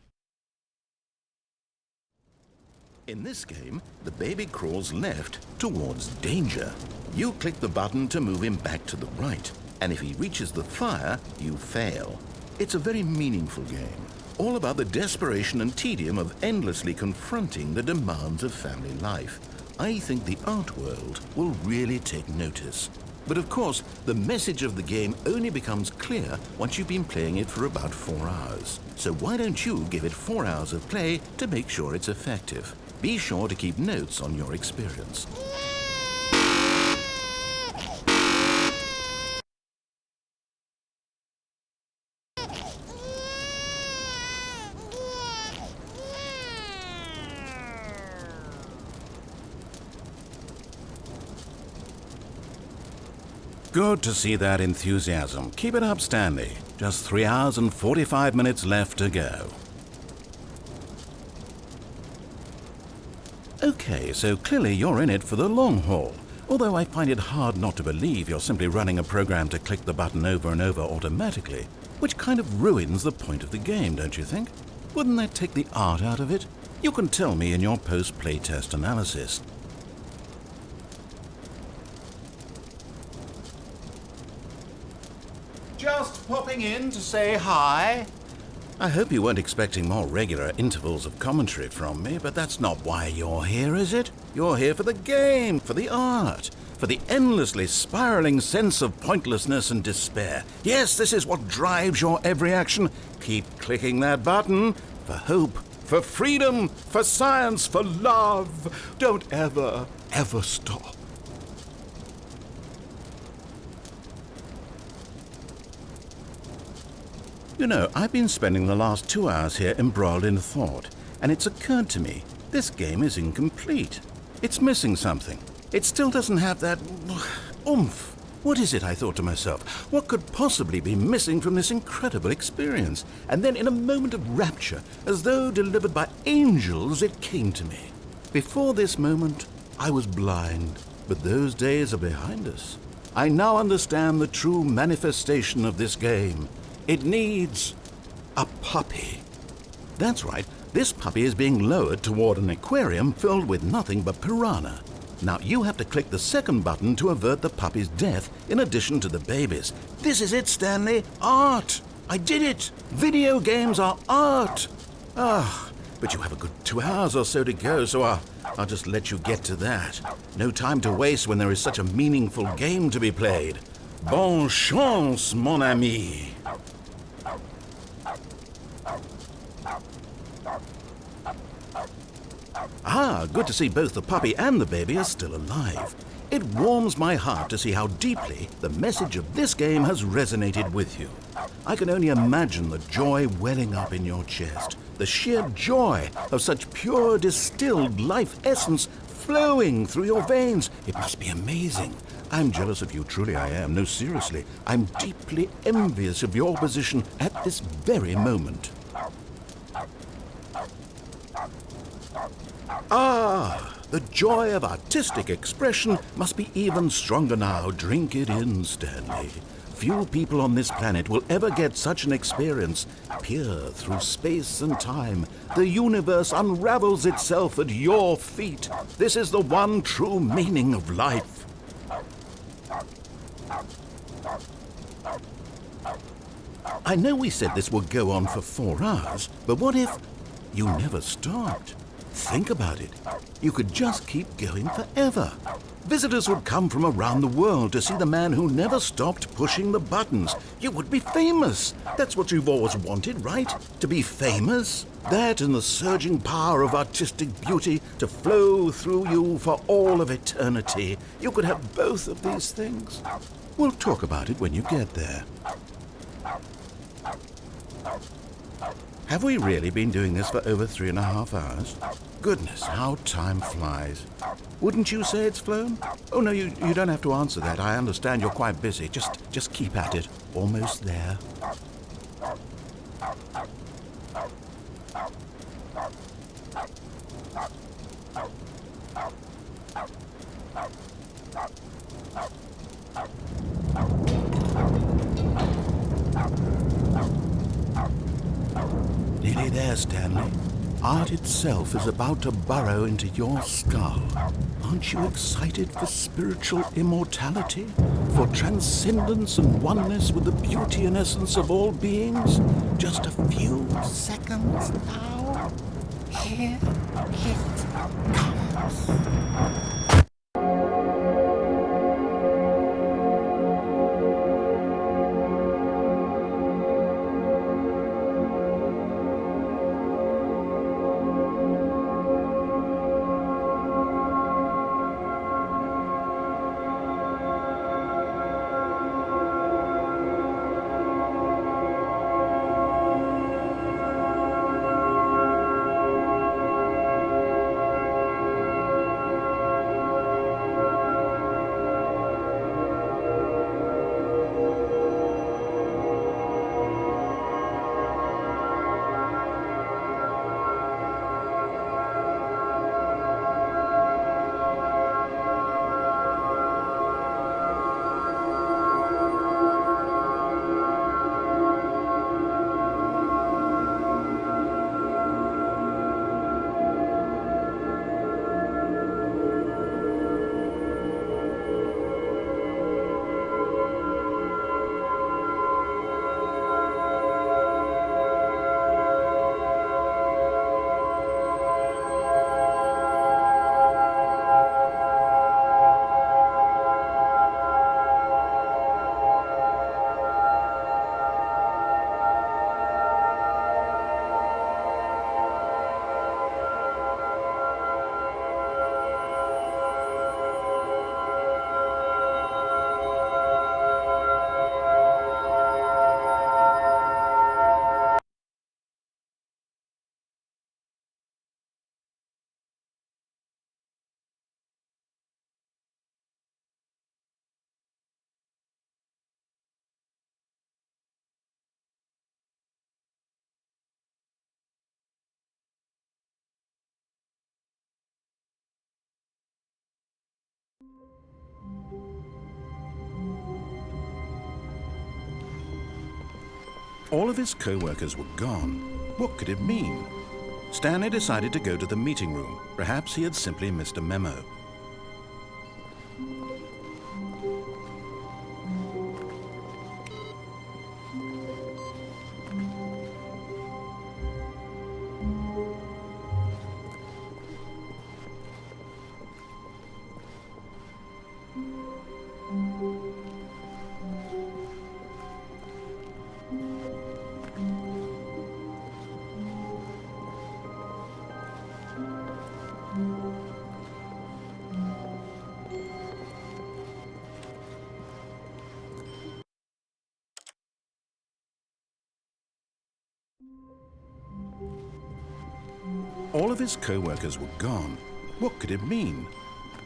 In this game, the baby crawls left towards danger. You click the button to move him back to the right, and if he reaches the fire, you fail. It's a very meaningful game, all about the desperation and tedium of endlessly confronting the demands of family life. I think the art world will really take notice. But of course, the message of the game only becomes clear once you've been playing it for about 4 hours. So why don't you give it 4 hours of play to make sure it's effective? Be sure to keep notes on your experience. Good to see that enthusiasm. Keep it up, Stanley. Just 3 hours and 45 minutes left to go. Okay, so clearly you're in it for the long haul. Although I find it hard not to believe you're simply running a program to click the button over and over automatically, which kind of ruins the point of the game, don't you think? Wouldn't that take the art out of it? You can tell me in your post-playtest analysis. Just popping in to say hi. I hope you weren't expecting more regular intervals of commentary from me, but that's not why you're here, is it? You're here for the game, for the art, for the endlessly spiraling sense of pointlessness and despair. Yes, this is what drives your every action. Keep clicking that button for hope, for freedom, for science, for love. Don't ever, ever stop. You know, I've been spending the last 2 hours here embroiled in thought, and it's occurred to me, this game is incomplete. It's missing something. It still doesn't have that oomph. What is it, I thought to myself? What could possibly be missing from this incredible experience? And then in a moment of rapture, as though delivered by angels, it came to me. Before this moment, I was blind, but those days are behind us. I now understand the true manifestation of this game. It needs a puppy. That's right, this puppy is being lowered toward an aquarium filled with nothing but piranha. Now you have to click the second button to avert the puppy's death in addition to the baby's. This is it, Stanley. Art! I did it! Video games are art! But you have a good 2 hours or so to go, so I'll just let you get to that. No time to waste when there is such a meaningful game to be played. Bonne chance, mon ami! Good to see both the puppy and the baby are still alive. It warms my heart to see how deeply the message of this game has resonated with you. I can only imagine the joy welling up in your chest, the sheer joy of such pure distilled life essence flowing through your veins. It must be amazing. I'm jealous of you, truly I am. No, seriously, I'm deeply envious of your position at this very moment. The joy of artistic expression must be even stronger now. Drink it in, Stanley. Few people on this planet will ever get such an experience. Peer through space and time. The universe unravels itself at your feet. This is the one true meaning of life. I know we said this would go on for 4 hours, but what if you never stopped? Think about it. You could just keep going forever. Visitors would come from around the world to see the man who never stopped pushing the buttons. You would be famous. That's what you've always wanted, right? To be famous? That and the surging power of artistic beauty to flow through you for all of eternity. You could have both of these things. We'll talk about it when you get there. Have we really been doing this for over 3.5 hours? Goodness, how time flies. Wouldn't you say it's flown? Oh, no, you don't have to answer that. I understand you're quite busy. Just keep at it. Almost there. Nearly there, Stanley. Art itself is about to burrow into your skull. Aren't you excited for spiritual immortality? For transcendence and oneness with the beauty and essence of all beings? Just a few seconds now. Here it comes. All of his co-workers were gone. What could it mean? Stanley decided to go to the meeting room. Perhaps he had simply missed a memo. All of his co-workers were gone. What could it mean?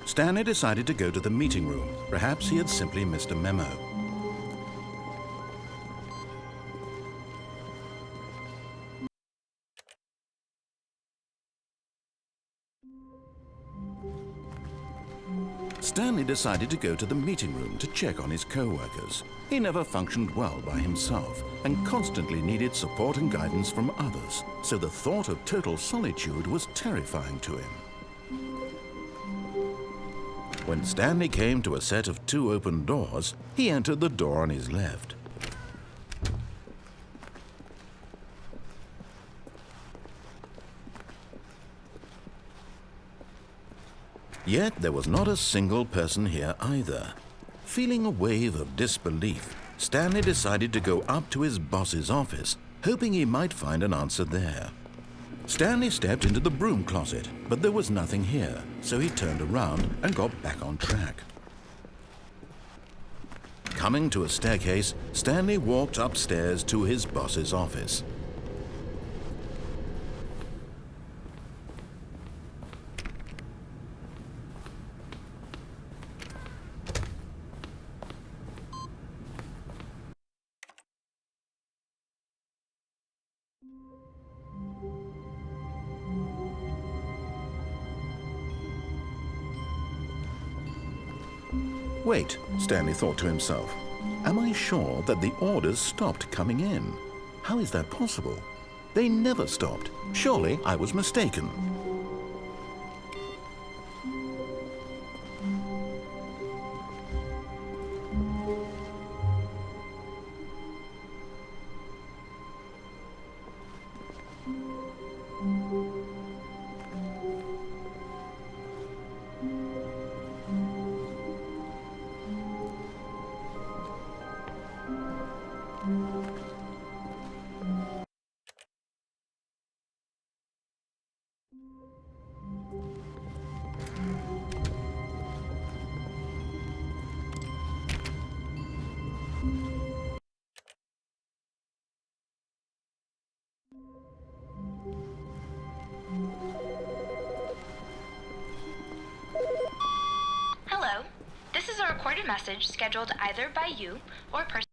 Stanley decided to go to the meeting room. Perhaps he had simply missed a memo. Stanley decided to go to the meeting room to check on his co-workers. He never functioned well by himself and constantly needed support and guidance from others, so the thought of total solitude was terrifying to him. When Stanley came to a set of 2 open doors, he entered the door on his left. Yet there was not a single person here either. Feeling a wave of disbelief, Stanley decided to go up to his boss's office, hoping he might find an answer there. Stanley stepped into the broom closet, but there was nothing here, so he turned around and got back on track. Coming to a staircase, Stanley walked upstairs to his boss's office. Wait, Stanley thought to himself. Am I sure that the orders stopped coming in? How is that possible? They never stopped. Surely I was mistaken. Hello. This is a recorded message scheduled either by you or a person